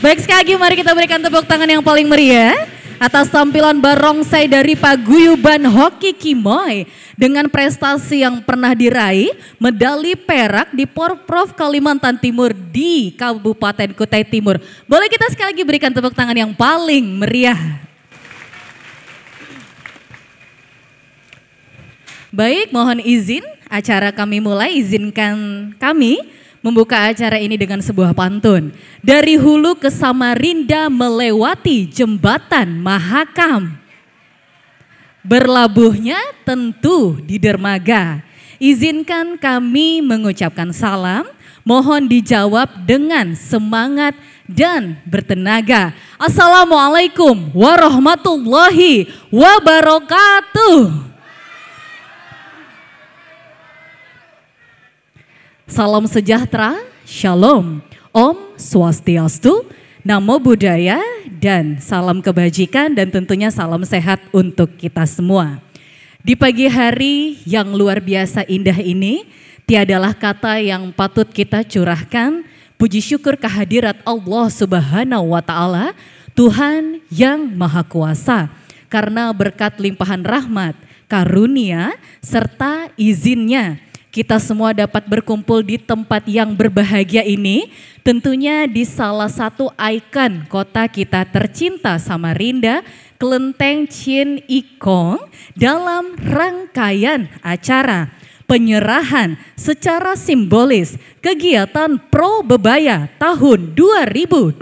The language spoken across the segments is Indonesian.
Baik, sekali lagi mari kita berikan tepuk tangan yang paling meriah atas tampilan barongsai dari Paguyuban Hoki Kimoy dengan prestasi yang pernah diraih medali perak di Porprov Kalimantan Timur di Kabupaten Kutai Timur. Boleh kita sekali lagi berikan tepuk tangan yang paling meriah. Baik, mohon izin acara kami mulai. Izinkan kami membuka acara ini dengan sebuah pantun. Dari hulu ke Samarinda melewati jembatan Mahakam. Berlabuhnya tentu di dermaga. Izinkan kami mengucapkan salam. Mohon dijawab dengan semangat dan bertenaga. Assalamualaikum warahmatullahi wabarakatuh. Salam sejahtera, shalom, om swastiastu, namo buddhaya, dan salam kebajikan dan tentunya salam sehat untuk kita semua. Di pagi hari yang luar biasa indah ini, tiadalah kata yang patut kita curahkan puji syukur kehadirat Allah Subhanahu wa Ta'ala, Tuhan yang Maha Kuasa, karena berkat limpahan rahmat, karunia, serta izinnya, kita semua dapat berkumpul di tempat yang berbahagia ini, tentunya di salah satu ikon kota kita tercinta Samarinda, Kelenteng Chin Ikong, dalam rangkaian acara penyerahan secara simbolis kegiatan Pro Bebaya tahun 2023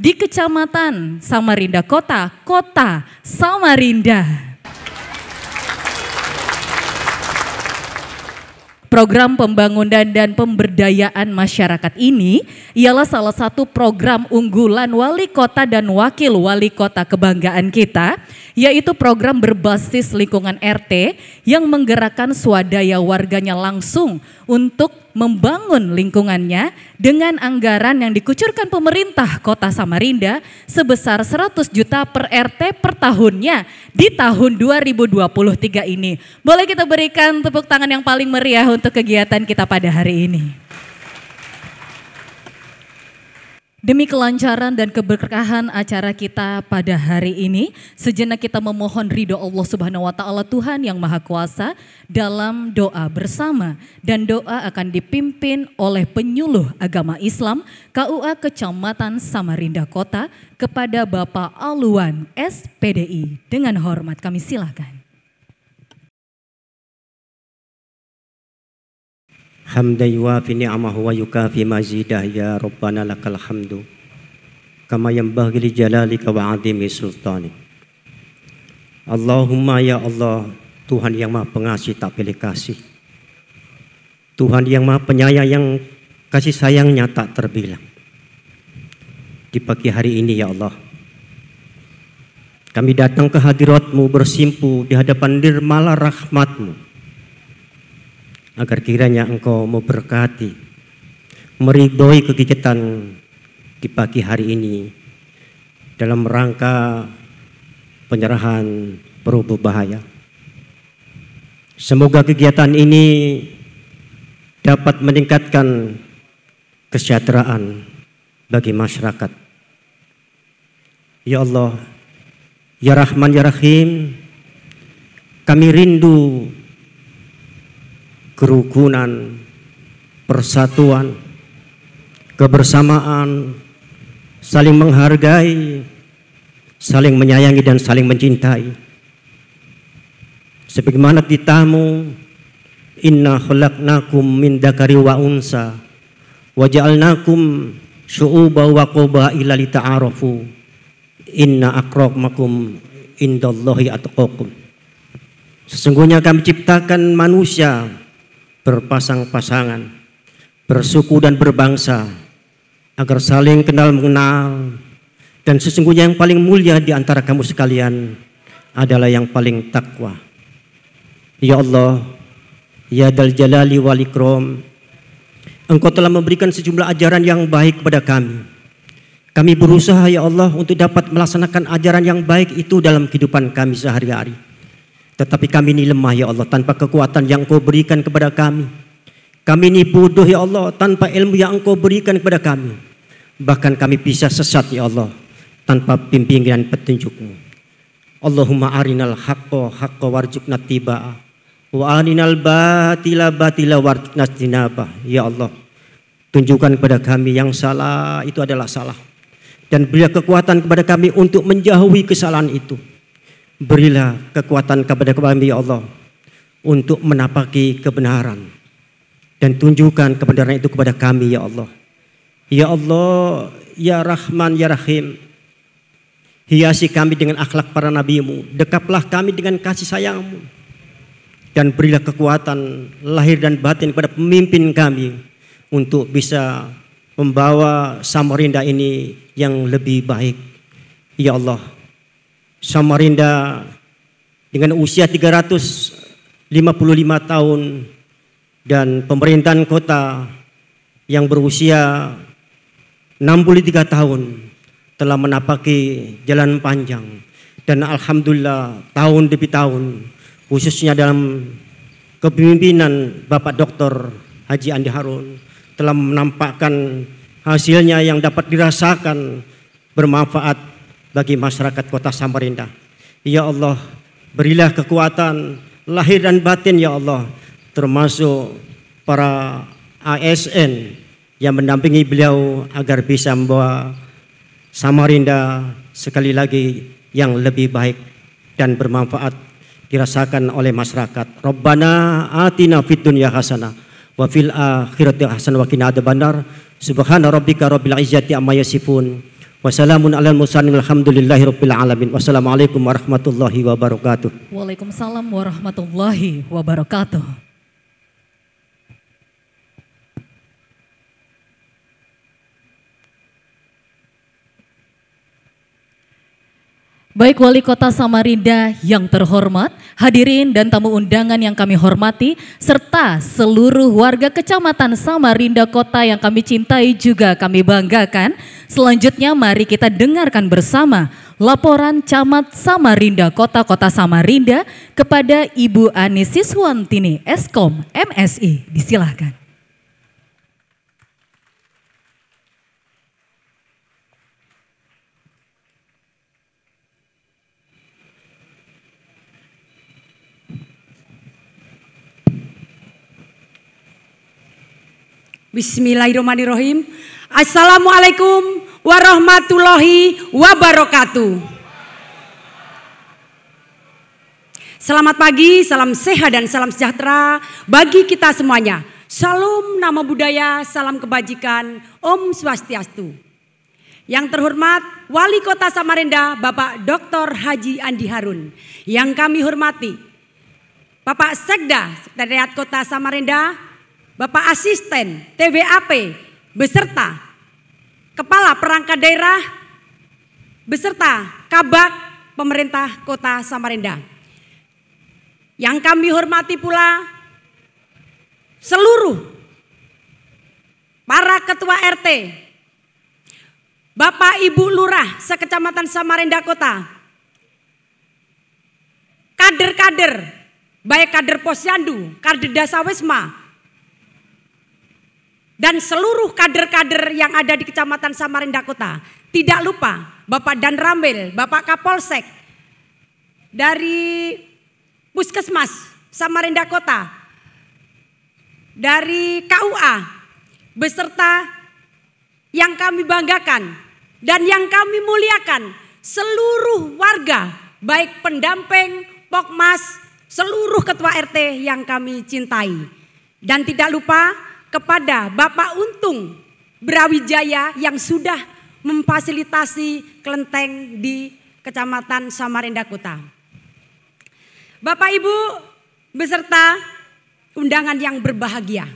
di Kecamatan Samarinda Kota, Kota Samarinda. Program pembangunan dan pemberdayaan masyarakat ini ialah salah satu program unggulan wali kota dan wakil wali kota kebanggaan kita, yaitu program berbasis lingkungan RT yang menggerakkan swadaya warganya langsung untuk membangun lingkungannya dengan anggaran yang dikucurkan pemerintah Kota Samarinda sebesar 100 juta per RT per tahunnya di tahun 2023 ini. Boleh kita berikan tepuk tangan yang paling meriah untuk kegiatan kita pada hari ini. Demi kelancaran dan keberkahan acara kita pada hari ini, sejenak kita memohon ridho Allah Subhanahu wa Ta'ala, Tuhan yang Maha Kuasa, dalam doa bersama, dan doa akan dipimpin oleh penyuluh agama Islam KUA Kecamatan Samarinda Kota kepada Bapak Alwan SPDI. Dengan hormat kami silakan. Hamdan yuwafi ni'amahu wa yukafi mazidah, ya Rabbana lakal hamdu kama yanbaghi li jalalika wa 'azimi sultanik. Allahumma ya Allah, Tuhan yang Maha Pengasih tak pilih kasih, Tuhan yang Maha Penyayang yang kasih sayangnya tak terbilang. Di pagi hari ini ya Allah, kami datang ke hadirat-Mu bersimpu di hadapan nirmala rahmat-Mu, agar kiranya Engkau memberkati, meridhoi kegiatan di pagi hari ini dalam rangka penyerahan Pro Bebaya. Semoga kegiatan ini dapat meningkatkan kesejahteraan bagi masyarakat. Ya Allah, ya Rahman, ya Rahim, kami rindu kerukunan, persatuan, kebersamaan, saling menghargai, saling menyayangi dan saling mencintai. Sebagaimana titahmu, inna khalaqnakum min dzakari wa unsa wa ja'alnakum syu'uban wa qabaila lita'arafu inna akramakum indallahi atqakum. Sesungguhnya kami ciptakan manusia berpasang-pasangan, bersuku dan berbangsa, agar saling kenal mengenal, dan sesungguhnya yang paling mulia di antara kamu sekalian adalah yang paling takwa. Ya Allah, ya Dzal Jalali wal Ikram, Engkau telah memberikan sejumlah ajaran yang baik kepada kami. Kami berusaha ya Allah untuk dapat melaksanakan ajaran yang baik itu dalam kehidupan kami sehari-hari. Tetapi kami ini lemah ya Allah, tanpa kekuatan yang Engkau berikan kepada kami. Kami ini bodoh ya Allah, tanpa ilmu yang Engkau berikan kepada kami. bahkan kami bisa sesat ya Allah tanpa bimbingan petunjuk-Mu. Allahumma arinal haqqo haqqo warzuqna tibaa wa arinal batila batila warzuqna jinabah. Ya Allah, tunjukkan kepada kami yang salah itu adalah salah, dan berilah kekuatan kepada kami untuk menjauhi kesalahan itu. Berilah kekuatan kepada kami ya Allah untuk menapaki kebenaran, dan tunjukkan kebenaran itu kepada kami ya Allah. Ya Allah, ya Rahman, ya Rahim, hiasi kami dengan akhlak para nabi-Mu, dekaplah kami dengan kasih sayang-Mu, dan berilah kekuatan lahir dan batin kepada pemimpin kami untuk bisa membawa Samarinda ini yang lebih baik. Ya Allah, Samarinda dengan usia 355 tahun dan pemerintahan kota yang berusia 63 tahun telah menapaki jalan panjang, dan alhamdulillah tahun demi tahun, khususnya dalam kepemimpinan Bapak Dr. Haji Andi Harun, telah menampakkan hasilnya yang dapat dirasakan bermanfaat bagi masyarakat kota Samarinda. Ya Allah, berilah kekuatan lahir dan batin ya Allah, termasuk para ASN yang mendampingi beliau agar bisa membawa Samarinda sekali lagi yang lebih baik dan bermanfaat dirasakan oleh masyarakat. Rabbana atina fid dunya hasanah wa fil akhirati hasanah wa qina adzabannar. Subhana rabbika rabbil izzati amma yasifun wa salamun alal mursalin walhamdulillahi rabbil alamin. Wassalamualaikum warahmatullahi wabarakatuh. Waalaikumsalam warahmatullahi wabarakatuh. Baik Wali Kota Samarinda yang terhormat, hadirin dan tamu undangan yang kami hormati, serta seluruh warga Kecamatan Samarinda Kota yang kami cintai juga kami banggakan. Selanjutnya mari kita dengarkan bersama laporan Camat Samarinda Kota Samarinda kepada Ibu Ani Siswantini Eskom MSI. Disilahkan. Bismillahirrahmanirrahim. Assalamualaikum warahmatullahi wabarakatuh. Selamat pagi, salam sehat dan salam sejahtera bagi kita semuanya. Salam nama budaya, salam kebajikan, Om Swastiastu. Yang terhormat Wali Kota Samarinda Bapak Dr. Haji Andi Harun. Yang kami hormati Bapak Sekda Sekretariat Kota Samarinda, Bapak Asisten TWAP beserta Kepala Perangkat Daerah beserta Kabag Pemerintah Kota Samarinda. Yang kami hormati pula seluruh para Ketua RT, Bapak Ibu Lurah sekecamatan Samarinda Kota, kader-kader, baik kader Posyandu, kader Dasawisma, dan seluruh kader-kader yang ada di Kecamatan Samarinda Kota. Tidak lupa Bapak Dan Ramil, Bapak Kapolsek, dari Puskesmas Samarinda Kota, dari KUA, beserta yang kami banggakan dan yang kami muliakan, seluruh warga, baik pendamping, Pokmas, seluruh Ketua RT yang kami cintai. Dan tidak lupa kepada Bapak Untung Brawijaya yang sudah memfasilitasi kelenteng di Kecamatan Samarinda Kota. Bapak Ibu beserta undangan yang berbahagia.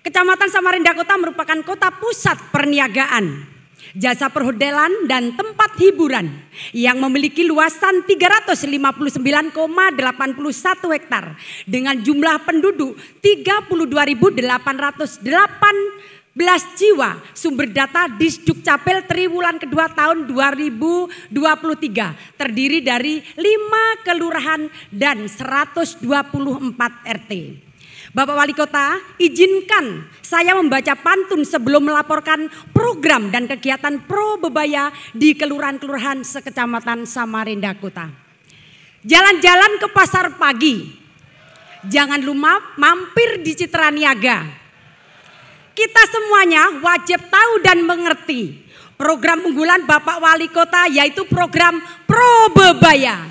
Kecamatan Samarinda Kota merupakan kota pusat perniagaan, jasa perhotelan dan tempat hiburan yang memiliki luasan 359,81 hektar dengan jumlah penduduk 32.818 jiwa. Sumber data Disdukcapil triwulan kedua tahun 2023 terdiri dari 5 kelurahan dan 124 RT. Bapak Wali Kota, izinkan saya membaca pantun sebelum melaporkan program dan kegiatan pro bebaya di kelurahan-kelurahan sekecamatan Samarinda Kota. Jalan-jalan ke pasar pagi, jangan lupa mampir di Citra Niaga. Kita semuanya wajib tahu dan mengerti program unggulan Bapak Wali Kota, yaitu program pro bebaya.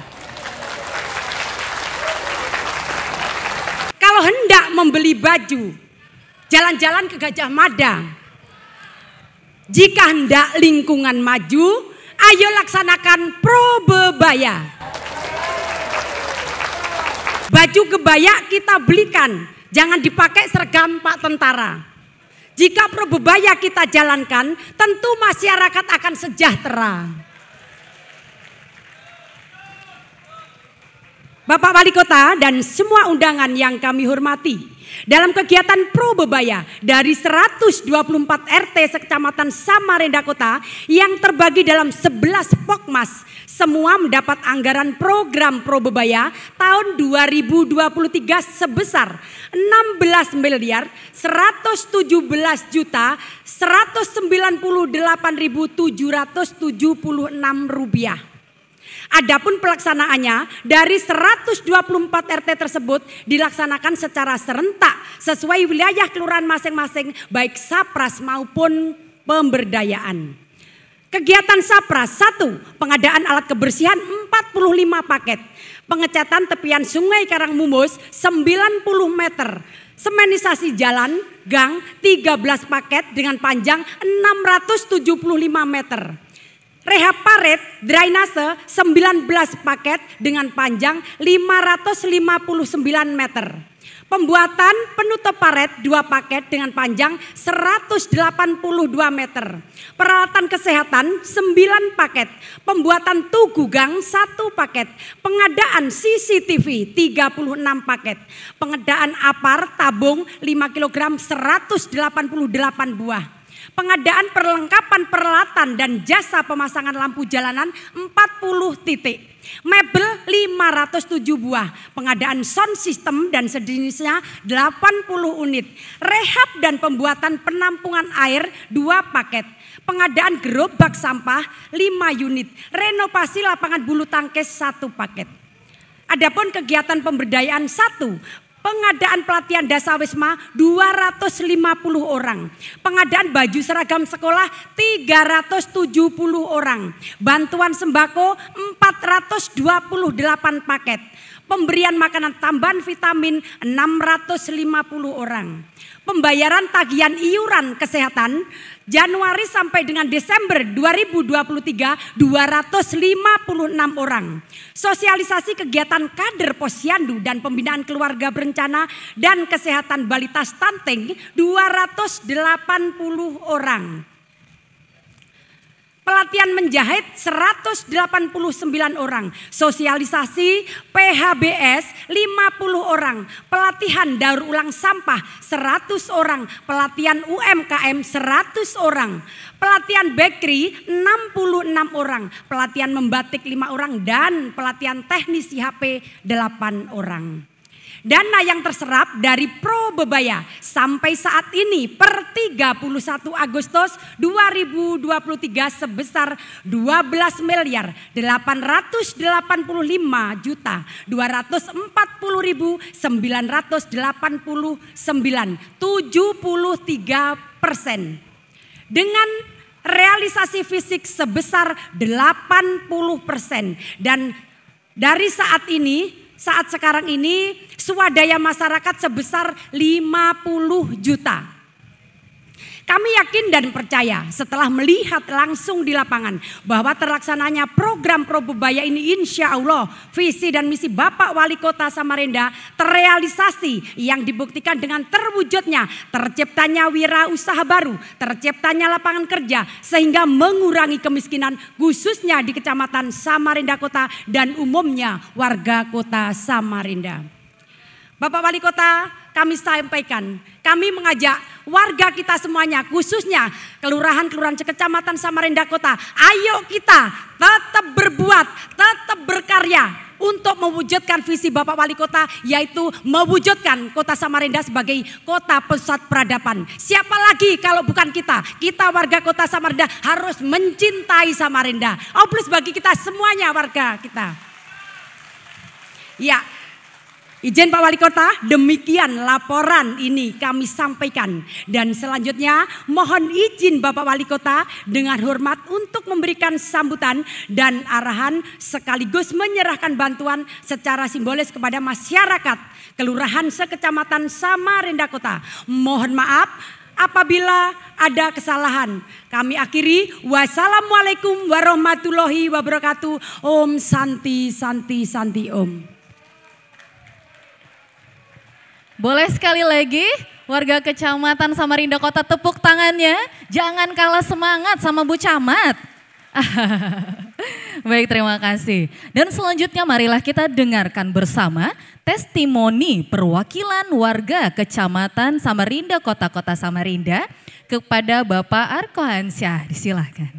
Kalau hendak membeli baju, jalan-jalan ke Gajah Mada. Jika hendak lingkungan maju, ayo laksanakan pro bebaya. Baju kebaya kita belikan, jangan dipakai seragam Pak Tentara. Jika pro bebaya kita jalankan, tentu masyarakat akan sejahtera. Bapak Wali Kota dan semua undangan yang kami hormati, dalam kegiatan pro bebaya dari 124 RT sekecamatan Samarinda Kota yang terbagi dalam 11 Pokmas, semua mendapat anggaran program pro bebaya tahun 2023 sebesar 16 miliar 117 juta 198.776 rupiah. Adapun pelaksanaannya dari 124 RT tersebut dilaksanakan secara serentak sesuai wilayah kelurahan masing-masing, baik sapras maupun pemberdayaan. Kegiatan sapras: 1. Pengadaan alat kebersihan 45 paket, pengecatan tepian Sungai Karangmumus 90 meter, semenisasi jalan gang 13 paket dengan panjang 675 meter. Rehab paret drainase 19 paket dengan panjang 559 meter. Pembuatan penutup paret 2 paket dengan panjang 182 meter. Peralatan kesehatan 9 paket. Pembuatan tugu gang 1 paket. Pengadaan CCTV 36 paket. Pengadaan apar tabung 5 kg 188 buah. Pengadaan perlengkapan peralatan dan jasa pemasangan lampu jalanan 40 titik. Mebel 507 buah. Pengadaan sound system dan sejenisnya 80 unit. Rehab dan pembuatan penampungan air 2 paket. Pengadaan gerobak sampah 5 unit. Renovasi lapangan bulu tangkis 1 paket. Adapun kegiatan pemberdayaan 1. Pengadaan pelatihan Dasawisma 250 orang. Pengadaan baju seragam sekolah 370 orang. Bantuan sembako 428 paket. Pemberian makanan tambahan vitamin 650 orang. Pembayaran tagihan iuran kesehatan Januari sampai dengan Desember 2023 256 orang. Sosialisasi kegiatan kader posyandu dan pembinaan keluarga berencana dan kesehatan balita stunting 280 orang. Pelatihan menjahit 189 orang, sosialisasi PHBS 50 orang, pelatihan daur ulang sampah 100 orang, pelatihan UMKM 100 orang, pelatihan bakery 66 orang, pelatihan membatik 5 orang, dan pelatihan teknisi HP 8 orang. Dana yang terserap dari pro bebaya sampai saat ini per 31 Agustus 2023 sebesar 12 miliar 885 juta 240.989, 73%. Dengan realisasi fisik sebesar 80%, dan dari saat sekarang ini swadaya masyarakat sebesar 50 juta. Kami yakin dan percaya setelah melihat langsung di lapangan bahwa terlaksananya program pro bebaya ini, insya Allah visi dan misi Bapak Wali Kota Samarinda terrealisasi, yang dibuktikan dengan terwujudnya terciptanya wirausaha baru, terciptanya lapangan kerja, sehingga mengurangi kemiskinan khususnya di Kecamatan Samarinda Kota dan umumnya warga Kota Samarinda. Bapak Wali Kota, kami sampaikan, kami mengajak warga kita semuanya, khususnya kelurahan-kelurahan Kecamatan Samarinda Kota, ayo kita tetap berbuat, tetap berkarya untuk mewujudkan visi Bapak Wali Kota, yaitu mewujudkan Kota Samarinda sebagai kota pusat peradaban. Siapa lagi kalau bukan kita? Kita warga Kota Samarinda harus mencintai Samarinda. Plus bagi kita semuanya warga kita. Ya, izin Pak Wali Kota, demikian laporan ini kami sampaikan. Dan selanjutnya mohon izin Bapak Wali Kota dengan hormat untuk memberikan sambutan dan arahan sekaligus menyerahkan bantuan secara simbolis kepada masyarakat Kelurahan sekecamatan Samarinda Kota. Mohon maaf apabila ada kesalahan. Kami akhiri, wassalamualaikum warahmatullahi wabarakatuh. Om Santi Santi Santi Om. Boleh sekali lagi warga Kecamatan Samarinda Kota tepuk tangannya. Jangan kalah semangat sama Bu Camat. Baik, terima kasih. Dan selanjutnya marilah kita dengarkan bersama testimoni perwakilan warga Kecamatan Samarinda Kota Samarinda kepada Bapak Arko Hansyah. Disilahkan.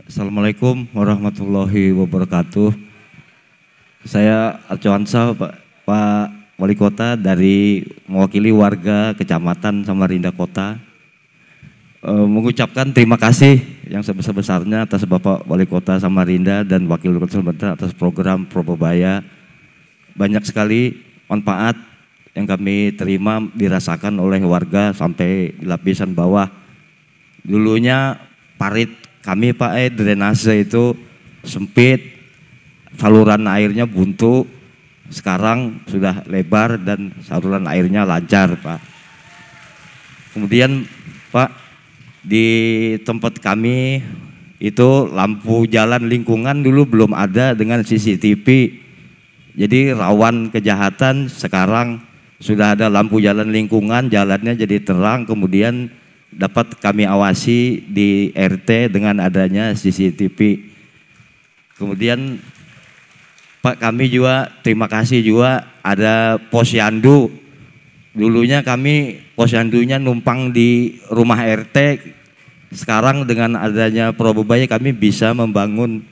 Assalamualaikum warahmatullahi wabarakatuh. Saya Arko Hansyah, Pak Wali Kota dari mewakili warga Kecamatan Samarinda Kota, mengucapkan terima kasih yang sebesar-besarnya atas Bapak Wali Kota Samarinda dan Wakil Wali Kota Samarinda atas program Probebaya. Banyak sekali manfaat yang kami terima dirasakan oleh warga sampai di lapisan bawah. Dulunya parit kami Pak drainase itu sempit, saluran airnya buntu. Sekarang sudah lebar dan saluran airnya lancar Pak. Kemudian Pak, di tempat kami itu lampu jalan lingkungan dulu belum ada dengan CCTV. Jadi rawan kejahatan, sekarang sudah ada lampu jalan lingkungan, jalannya jadi terang, kemudian dapat kami awasi di RT dengan adanya CCTV. Kemudian Pak, kami juga terima kasih juga ada posyandu. Dulunya kami posyandunya numpang di rumah RT. Sekarang dengan adanya Probebaya kami bisa membangun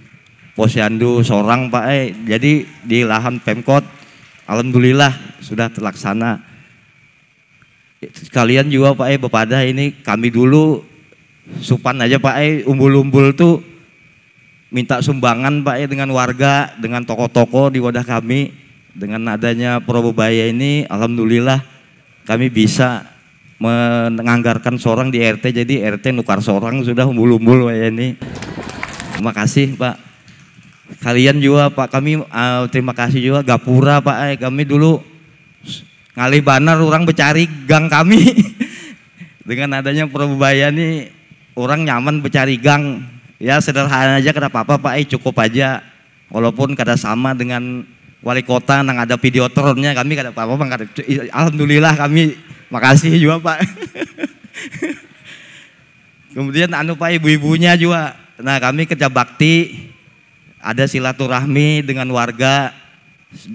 posyandu sorang Pak. Jadi di lahan Pemkot alhamdulillah sudah terlaksana. Sekalian juga Pak Bapada ini kami dulu supan aja Pak umbul-umbul tuh minta sumbangan Pak dengan warga, dengan toko-toko di wadah kami. Dengan adanya Probebaya ini alhamdulillah kami bisa menganggarkan sorang di RT, jadi RT nukar sorang sudah umbul-umbul Pak ini. Terima kasih Pak. Kalian juga Pak, kami terima kasih juga Gapura Pak. Kami dulu ngalih banar orang becari gang kami. Dengan adanya Probebaya ini orang nyaman becari gang. Ya sederhana aja kada apa-apa Pak, cukup aja. Walaupun kada sama dengan wali kota nang ada videotronnya, kami kada apa-apa. Alhamdulillah kami makasih juga Pak. Kemudian Pak ibu-ibunya juga. Nah kami kerja bakti, ada silaturahmi dengan warga 2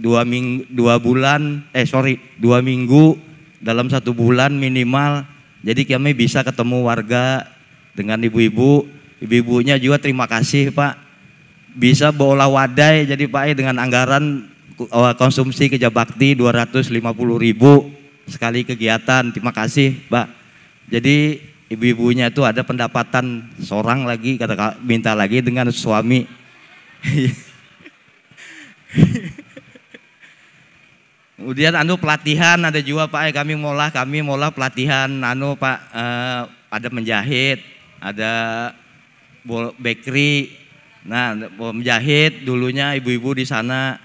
minggu dalam 1 bulan minimal. Jadi kami bisa ketemu warga dengan ibu-ibu. Ibu-ibunya juga terima kasih Pak, bisa bawa wadai jadi Pak dengan anggaran konsumsi kerja bakti 250.000 sekali kegiatan. Terima kasih Pak. Jadi ibu-ibunya itu ada pendapatan sorang lagi, kata minta lagi dengan suami. Kemudian pelatihan ada juga Pak, kami mola pelatihan Pak, ada menjahit, ada bakery. Nah, menjahit dulunya ibu-ibu di sana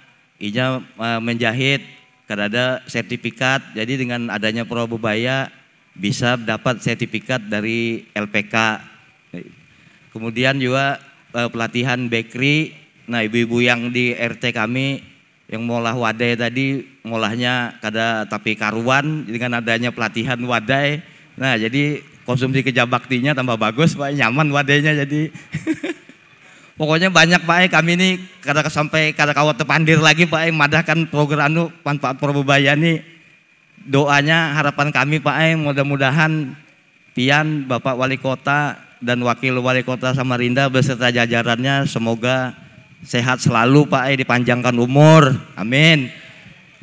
menjahit, karena ada sertifikat. Jadi dengan adanya Probebaya bisa dapat sertifikat dari LPK. Kemudian juga pelatihan bakery. Nah, ibu-ibu yang di RT kami yang ngolah wadai tadi ngolahnya kada tapi karuan, dengan adanya pelatihan wadai. Nah, jadi konsumsi kerja baktinya tambah bagus Pak, nyaman wadainya jadi. Pokoknya banyak Pak, kami ini kada kawat terpandir lagi Pak, madahkan program manfaat Probebaya ini. Doanya harapan kami Pak, mudah-mudahan pian Bapak Wali Kota dan Wakil Wali Kota Samarinda beserta jajarannya semoga sehat selalu Pak Ai, dipanjangkan umur, amin.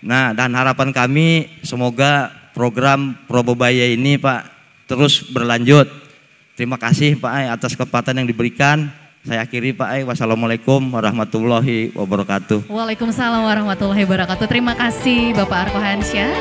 Nah, dan harapan kami semoga program Probebaya ini Pak terus berlanjut. Terima kasih Pak Ai atas kesempatan yang diberikan. Saya akhiri Pak Ai. Wassalamualaikum warahmatullahi wabarakatuh. Waalaikumsalam warahmatullahi wabarakatuh. Terima kasih Bapak Arko Hansyah.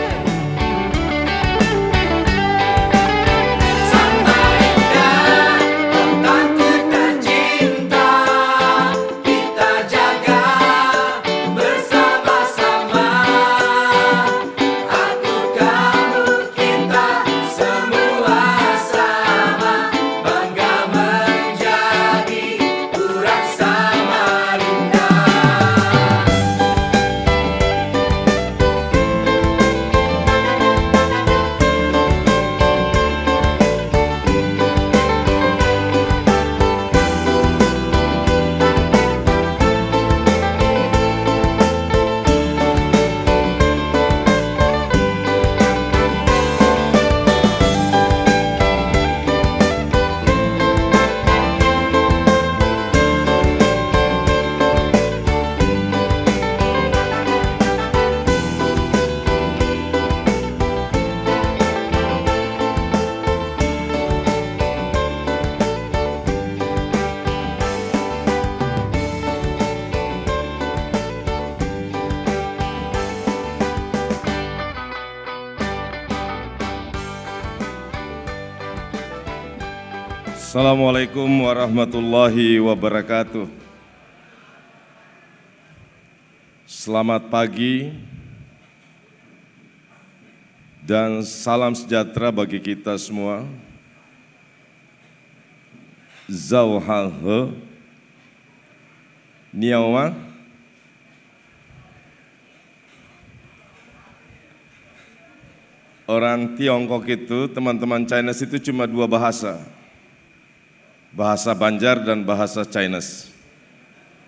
Assalamualaikum warahmatullahi wabarakatuh. Selamat pagi dan salam sejahtera bagi kita semua. Zauhalhe Niawa. Orang Tiongkok itu, teman-teman Chinese itu cuma dua bahasa. Bahasa Banjar dan bahasa Chinese.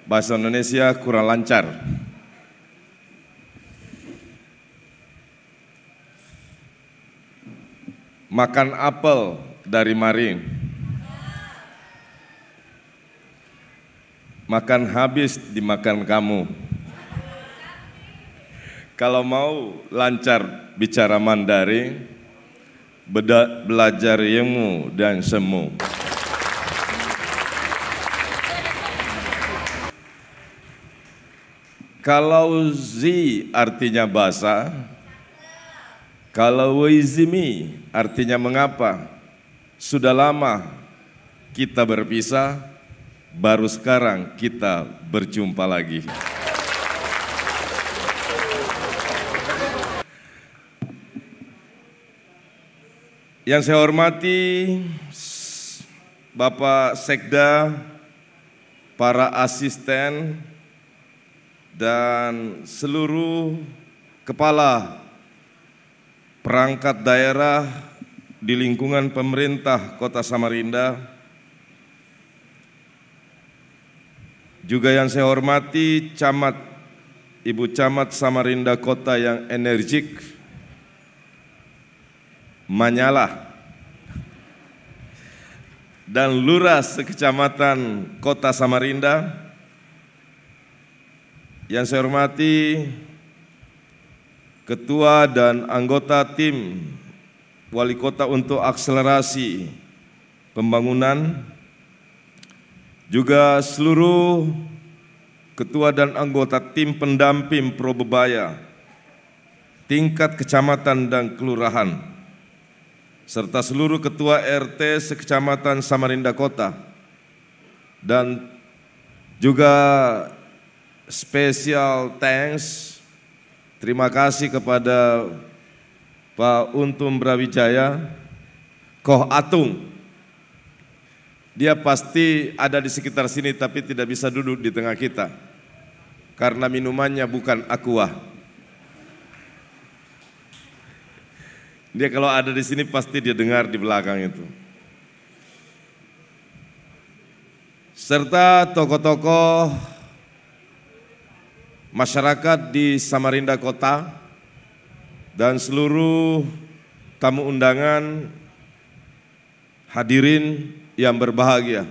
Bahasa Indonesia kurang lancar. Makan apel dari mari. Makan habis dimakan kamu. Kalau mau lancar bicara Mandarin, belajar ilmu dan semu. Kalau zi artinya bahasa, kalau wizimi artinya mengapa. Sudah lama kita berpisah, baru sekarang kita berjumpa lagi. Yang saya hormati Bapak Sekda, para asisten, dan seluruh kepala perangkat daerah di lingkungan pemerintah Kota Samarinda. Juga yang saya hormati Camat, Ibu Camat Samarinda Kota yang energik, Manyalah, dan Lurah Sekecamatan Kota Samarinda. Yang saya hormati Ketua dan anggota tim Wali Kota untuk akselerasi pembangunan, juga seluruh ketua dan anggota tim pendamping Probebaya tingkat kecamatan dan kelurahan, serta seluruh ketua RT sekecamatan Samarinda Kota, dan juga special thanks, terima kasih kepada Pak Untung Brawijaya, Koh Atung. Dia pasti ada di sekitar sini tapi tidak bisa duduk di tengah kita karena minumannya bukan aqua. Dia kalau ada di sini pasti dia dengar di belakang itu. Serta tokoh-tokoh masyarakat di Samarinda Kota dan seluruh tamu undangan, hadirin yang berbahagia.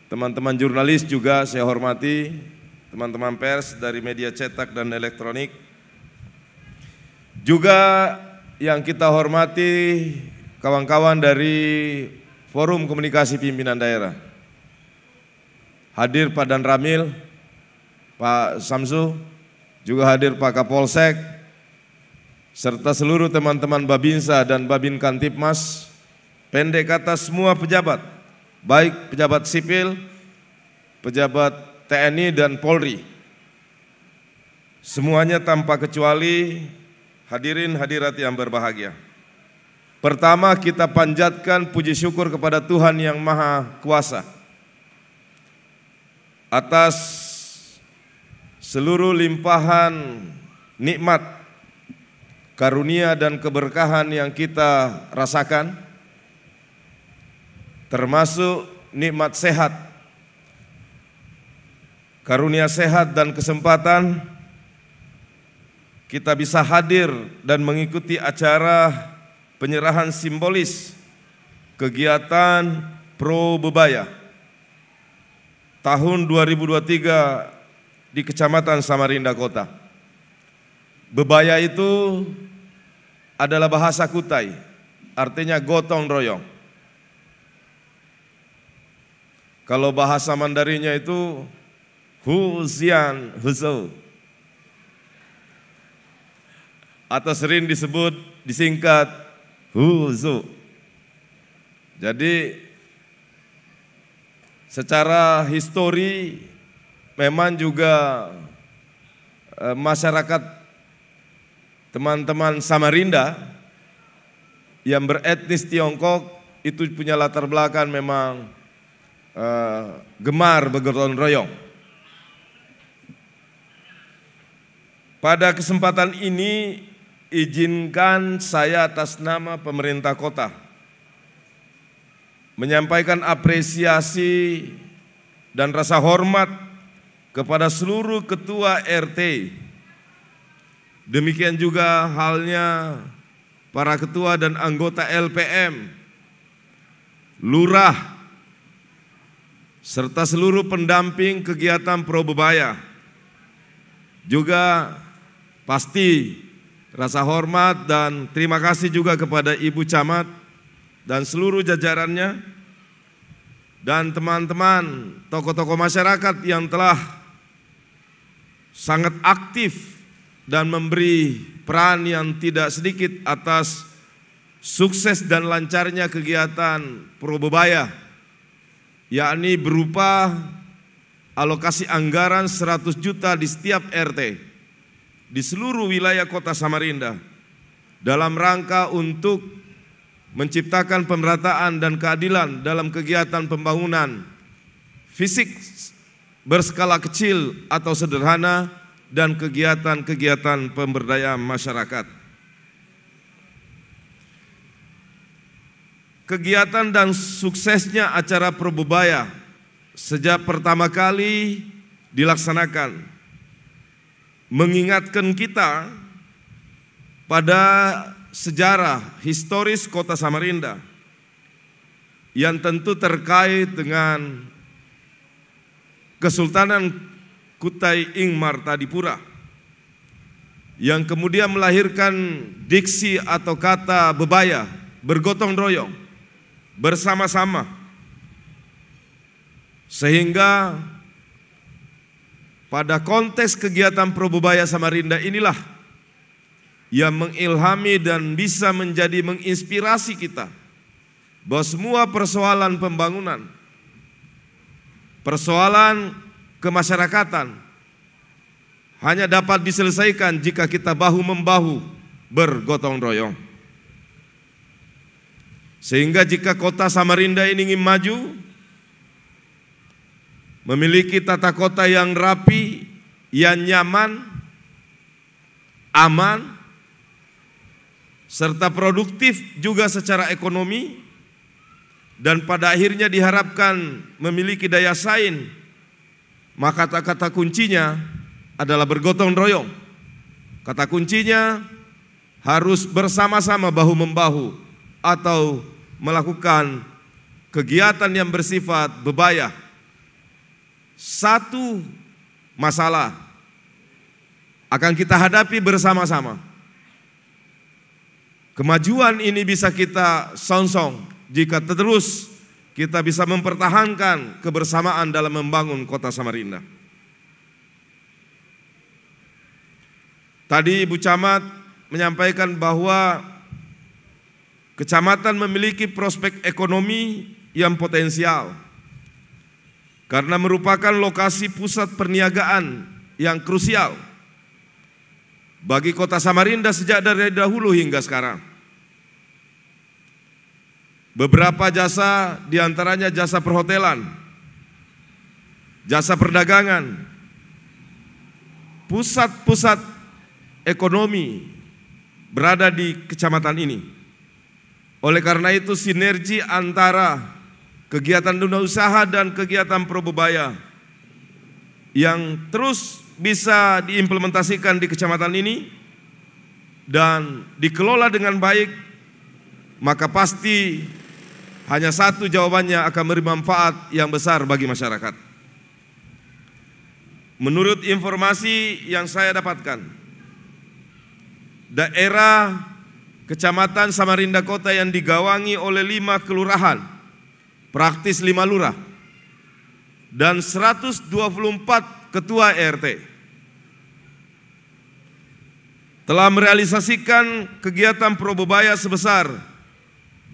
Teman-teman jurnalis juga saya hormati, teman-teman pers dari media cetak dan elektronik, juga yang kita hormati kawan-kawan dari Forum Komunikasi Pimpinan Daerah. Hadir Pak Dan Ramil, Pak Samsu, juga hadir Pak Kapolsek, serta seluruh teman-teman Babinsa dan Babin Kantipmas, pendek kata semua pejabat, baik pejabat sipil, pejabat TNI dan Polri. Semuanya tanpa kecuali hadirin hadirat yang berbahagia. Pertama, kita panjatkan puji syukur kepada Tuhan Yang Maha Kuasa atas seluruh limpahan nikmat, karunia dan keberkahan yang kita rasakan, termasuk nikmat sehat, karunia sehat dan kesempatan kita bisa hadir dan mengikuti acara penyerahan simbolis kegiatan Pro Bebaya tahun 2023 di Kecamatan Samarinda Kota. Bebaya itu adalah bahasa Kutai, artinya gotong royong. Kalau bahasa Mandarinnya itu Huzian Huzo, atau sering disebut disingkat Huzo. Jadi secara histori memang juga masyarakat teman-teman Samarinda yang beretnis Tiongkok itu punya latar belakang memang gemar bergotong royong. Pada kesempatan ini izinkan saya atas nama pemerintah kota menyampaikan apresiasi dan rasa hormat kepada seluruh ketua RT. Demikian juga halnya para ketua dan anggota LPM, lurah, serta seluruh pendamping kegiatan Pro Bebaya. Juga pasti rasa hormat dan terima kasih juga kepada Ibu Camat dan seluruh jajarannya dan teman-teman tokoh-tokoh masyarakat yang telah sangat aktif dan memberi peran yang tidak sedikit atas sukses dan lancarnya kegiatan Pro Bebaya, yakni berupa alokasi anggaran 100 juta di setiap RT di seluruh wilayah kota Samarinda dalam rangka untuk menciptakan pemerataan dan keadilan dalam kegiatan pembangunan fisik berskala kecil atau sederhana dan kegiatan-kegiatan pemberdayaan masyarakat. Kegiatan dan suksesnya acara Pro Bebaya sejak pertama kali dilaksanakan mengingatkan kita pada sejarah historis kota Samarinda yang tentu terkait dengan Kesultanan Kutai Ing Martadipura yang kemudian melahirkan diksi atau kata bebaya, bergotong royong, bersama-sama, sehingga pada konteks kegiatan Pro Bebaya Samarinda inilah yang mengilhami dan bisa menjadi menginspirasi kita bahwa semua persoalan pembangunan, persoalan kemasyarakatan hanya dapat diselesaikan jika kita bahu-membahu bergotong royong. Sehingga jika kota Samarinda ini ingin maju, memiliki tata kota yang rapi, yang nyaman, aman, serta produktif juga secara ekonomi, dan pada akhirnya diharapkan memiliki daya saing, maka kata kuncinya adalah bergotong royong. Kata kuncinya harus bersama-sama bahu-membahu atau melakukan kegiatan yang bersifat bebaya. Satu masalah akan kita hadapi bersama-sama. Kemajuan ini bisa kita songsong jika terus kita bisa mempertahankan kebersamaan dalam membangun kota Samarinda. Tadi Ibu Camat menyampaikan bahwa kecamatan memiliki prospek ekonomi yang potensial karena merupakan lokasi pusat perniagaan yang krusial bagi kota Samarinda sejak dari dahulu hingga sekarang. Beberapa jasa, diantaranya jasa perhotelan, jasa perdagangan, pusat-pusat ekonomi berada di kecamatan ini. Oleh karena itu sinergi antara kegiatan dunia usaha dan kegiatan Probebaya yang terus bisa diimplementasikan di kecamatan ini dan dikelola dengan baik, maka pasti hanya satu jawabannya akan memberi manfaat yang besar bagi masyarakat. Menurut informasi yang saya dapatkan, daerah Kecamatan Samarinda Kota yang digawangi oleh 5 kelurahan, praktis 5 lurah, dan 124 ketua RT telah merealisasikan kegiatan Probebaya sebesar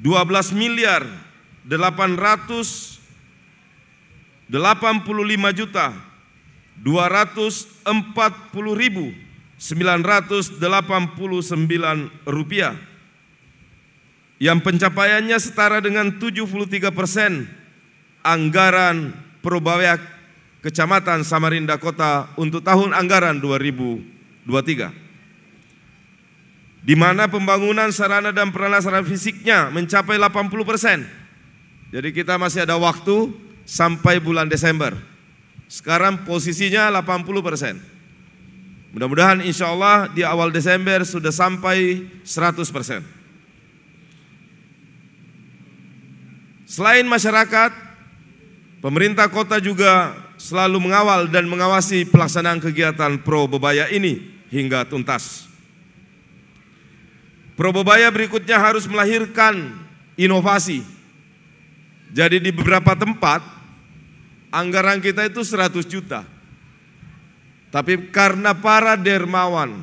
12.285.989 rupiah, yang pencapaiannya setara dengan 73% anggaran Probebaya Kecamatan Samarinda Kota untuk tahun anggaran 2023. Di mana pembangunan sarana dan prasarana fisiknya mencapai 80%. Jadi kita masih ada waktu sampai bulan Desember. Sekarang posisinya 80%. Mudah-mudahan insya Allah di awal Desember sudah sampai 100%. Selain masyarakat, pemerintah kota juga selalu mengawal dan mengawasi pelaksanaan kegiatan Probebaya ini hingga tuntas. Probebaya berikutnya harus melahirkan inovasi. Jadi di beberapa tempat anggaran kita itu 100 juta. Tapi karena para dermawan,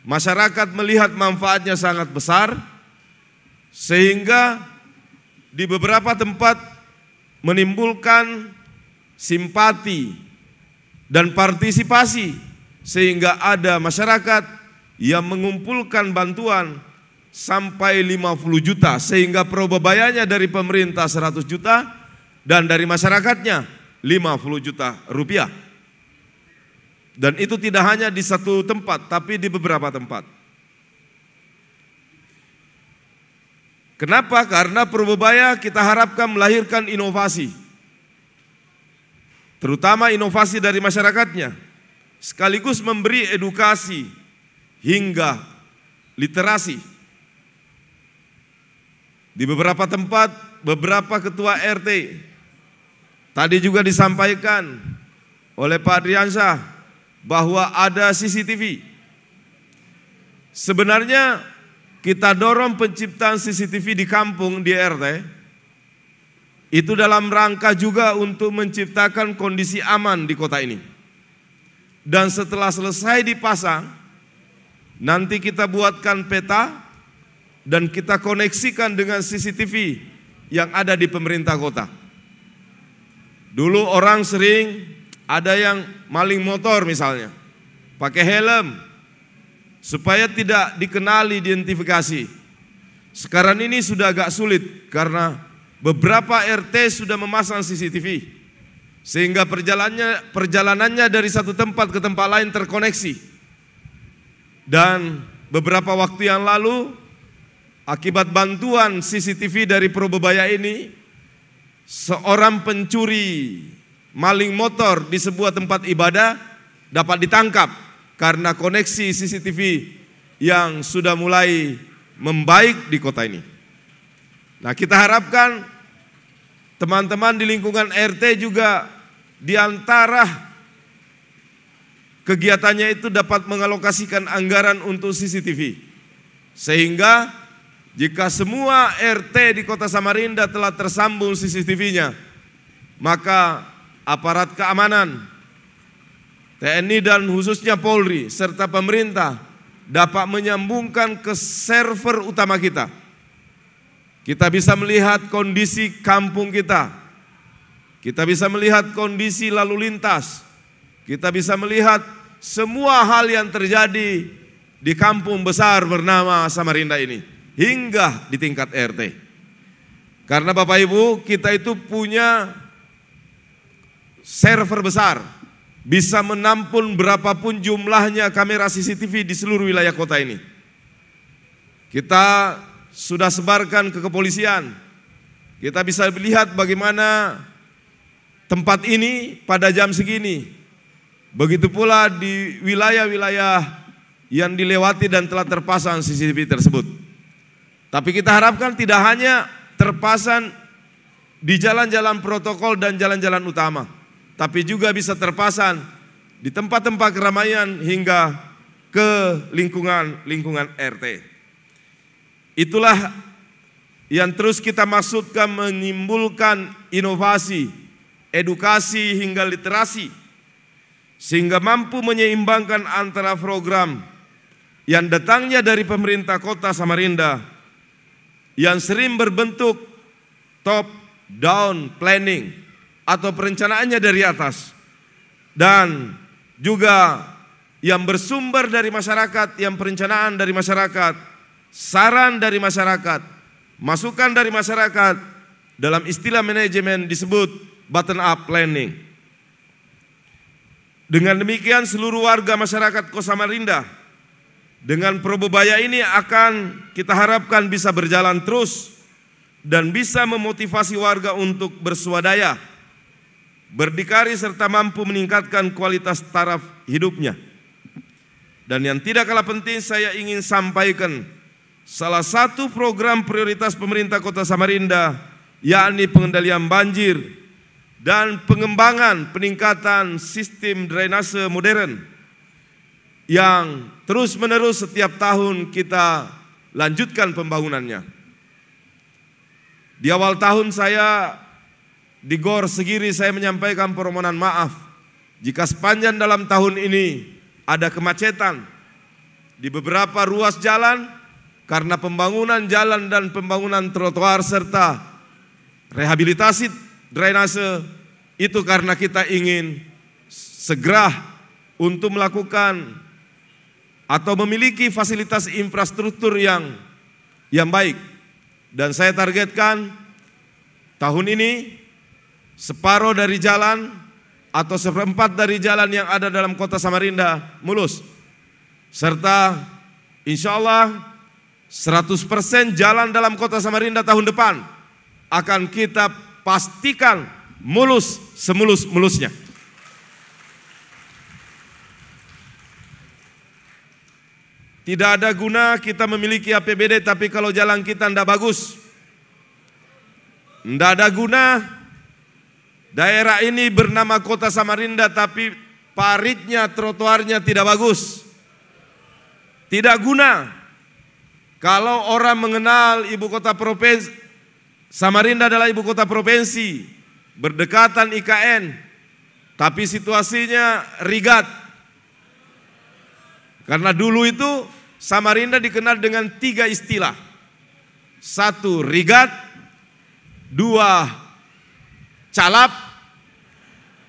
masyarakat melihat manfaatnya sangat besar, sehingga di beberapa tempat menimbulkan simpati dan partisipasi, sehingga ada masyarakat yang mengumpulkan bantuan sampai 50 juta, sehingga Probebayanya dari pemerintah 100 juta dan dari masyarakatnya 50 juta rupiah. Dan itu tidak hanya di satu tempat, tapi di beberapa tempat. Kenapa? Karena Probebaya kita harapkan melahirkan inovasi, terutama inovasi dari masyarakatnya, sekaligus memberi edukasi hingga literasi. Di beberapa tempat, beberapa ketua RT tadi juga disampaikan oleh Pak Adriansyah bahwa ada CCTV. Sebenarnya kita dorong penciptaan CCTV di kampung, di RT, itu dalam rangka juga untuk menciptakan kondisi aman di kota ini. Dan setelah selesai dipasang, nanti kita buatkan peta dan kita koneksikan dengan CCTV yang ada di pemerintah kota. Dulu orang sering ada yang maling motor misalnya, pakai helm supaya tidak dikenali identifikasi. Sekarang ini sudah agak sulit karena beberapa RT sudah memasang CCTV, sehingga perjalanannya dari satu tempat ke tempat lain terkoneksi. Dan beberapa waktu yang lalu, akibat bantuan CCTV dari Probebaya ini, seorang pencuri maling motor di sebuah tempat ibadah dapat ditangkap karena koneksi CCTV yang sudah mulai membaik di kota ini. Nah, kita harapkan teman-teman di lingkungan RT juga di antara kegiatannya itu dapat mengalokasikan anggaran untuk CCTV. Sehingga jika semua RT di Kota Samarinda telah tersambung CCTV-nya, maka aparat keamanan, TNI dan khususnya Polri serta pemerintah dapat menyambungkan ke server utama kita. Kita bisa melihat kondisi kampung kita. Kita bisa melihat kondisi lalu lintas. Kita bisa melihat semua hal yang terjadi di kampung besar bernama Samarinda ini, hingga di tingkat RT. Karena Bapak Ibu, kita itu punya server besar, bisa menampung berapapun jumlahnya kamera CCTV di seluruh wilayah kota ini. Kita sudah sebarkan ke kepolisian. Kita bisa melihat bagaimana tempat ini pada jam segini. Begitu pula di wilayah-wilayah yang dilewati dan telah terpasang CCTV tersebut. Tapi kita harapkan tidak hanya terpasang di jalan-jalan protokol dan jalan-jalan utama, tapi juga bisa terpasang di tempat-tempat keramaian hingga ke lingkungan RT. Itulah yang terus kita maksudkan menimbulkan inovasi, edukasi hingga literasi, sehingga mampu menyeimbangkan antara program yang datangnya dari pemerintah Kota Samarinda yang sering berbentuk top down planning atau perencanaannya dari atas, dan juga yang bersumber dari masyarakat, yang perencanaan dari masyarakat, saran dari masyarakat, masukan dari masyarakat, dalam istilah manajemen disebut bottom up planning. Dengan demikian seluruh warga masyarakat Kota Samarinda dengan Probebaya ini akan kita harapkan bisa berjalan terus dan bisa memotivasi warga untuk berswadaya, berdikari serta mampu meningkatkan kualitas taraf hidupnya. Dan yang tidak kalah penting saya ingin sampaikan, salah satu program prioritas pemerintah Kota Samarinda yakni pengendalian banjir dan pengembangan peningkatan sistem drainase modern yang terus-menerus setiap tahun kita lanjutkan pembangunannya. Di awal tahun saya di Gor Segiri saya menyampaikan permohonan maaf jika sepanjang dalam tahun ini ada kemacetan di beberapa ruas jalan karena pembangunan jalan dan pembangunan trotoar serta rehabilitasi drainase. Itu karena kita ingin segera untuk melakukan atau memiliki fasilitas infrastruktur yang baik. Dan saya targetkan tahun ini separuh dari jalan atau seperempat dari jalan yang ada dalam Kota Samarinda mulus. Serta insya Allah 100% jalan dalam Kota Samarinda tahun depan akan kita pastikan mulus semulus-mulusnya. Tidak ada guna kita memiliki APBD tapi kalau jalan kita tidak bagus. Tidak ada guna daerah ini bernama Kota Samarinda tapi paritnya, trotoarnya tidak bagus. Tidak guna kalau orang mengenal ibu kota provinsi, Samarinda adalah ibu kota provinsi, berdekatan IKN, tapi situasinya rigat. Karena dulu itu Samarinda dikenal dengan 3 istilah. 1 rigat, 2 calap,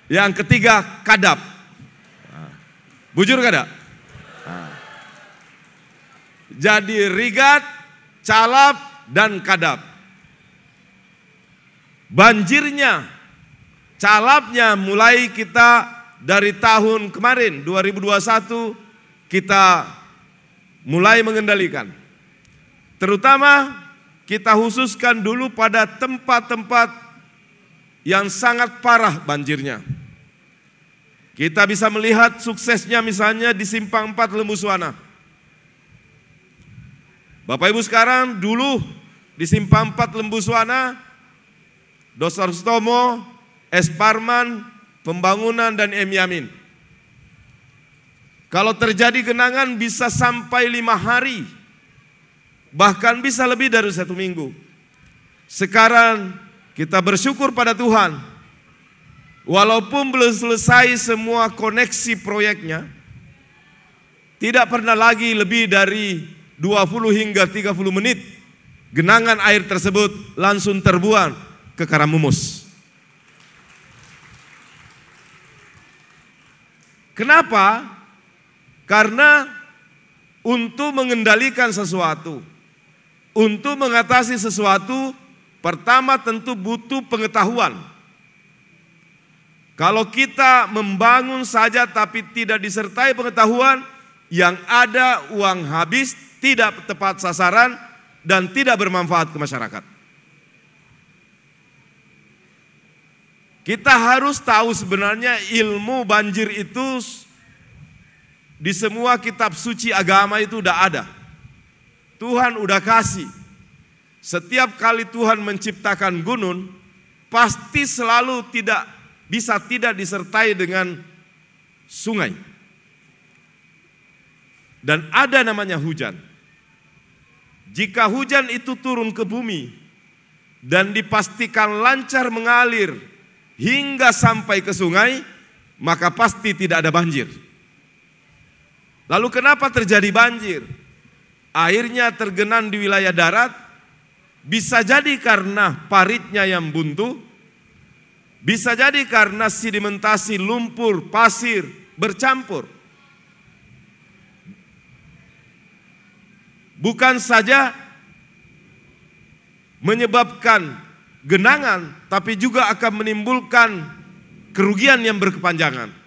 yang ketiga kadap. Bujur kada? Jadi rigat, calap, dan kadap. Banjirnya, calapnya mulai kita dari tahun kemarin 2021 kita mulai mengendalikan. Terutama kita khususkan dulu pada tempat-tempat yang sangat parah banjirnya. Kita bisa melihat suksesnya misalnya di Simpang 4 Lembu Suwana. Bapak Ibu sekarang dulu di Simpang 4 Lembu Suwana, Dr. Sutomo, S. Parman, Pembangunan dan M. Yamin. Kalau terjadi genangan bisa sampai 5 hari, bahkan bisa lebih dari 1 minggu. Sekarang kita bersyukur pada Tuhan, walaupun belum selesai semua koneksi proyeknya, tidak pernah lagi lebih dari 20 hingga 30 menit genangan air tersebut langsung terbuang ke Karamumus. Kenapa? Karena untuk mengendalikan sesuatu, untuk mengatasi sesuatu, pertama tentu butuh pengetahuan. Kalau kita membangun saja tapi tidak disertai pengetahuan, yang ada uang habis, tidak tepat sasaran, dan tidak bermanfaat ke masyarakat. Kita harus tahu sebenarnya ilmu banjir itu di semua kitab suci agama itu udah ada. Tuhan udah kasih. Setiap kali Tuhan menciptakan gunung, pasti selalu tidak disertai dengan sungai. Dan ada namanya hujan. Jika hujan itu turun ke bumi dan dipastikan lancar mengalir hingga sampai ke sungai, maka pasti tidak ada banjir. Lalu kenapa terjadi banjir? Airnya tergenang di wilayah darat, bisa jadi karena paritnya yang buntu, bisa jadi karena sedimentasi lumpur, pasir bercampur. Bukan saja menyebabkan genangan, tapi juga akan menimbulkan kerugian yang berkepanjangan.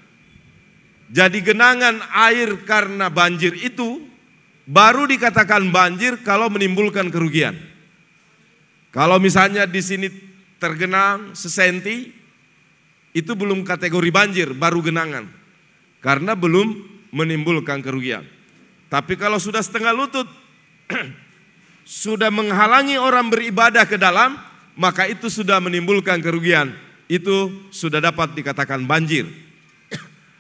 Jadi genangan air karena banjir itu baru dikatakan banjir kalau menimbulkan kerugian. Kalau misalnya di sini tergenang sesenti, itu belum kategori banjir, baru genangan. Karena belum menimbulkan kerugian. Tapi kalau sudah setengah lutut, sudah menghalangi orang beribadah ke dalam, maka itu sudah menimbulkan kerugian. Itu sudah dapat dikatakan banjir.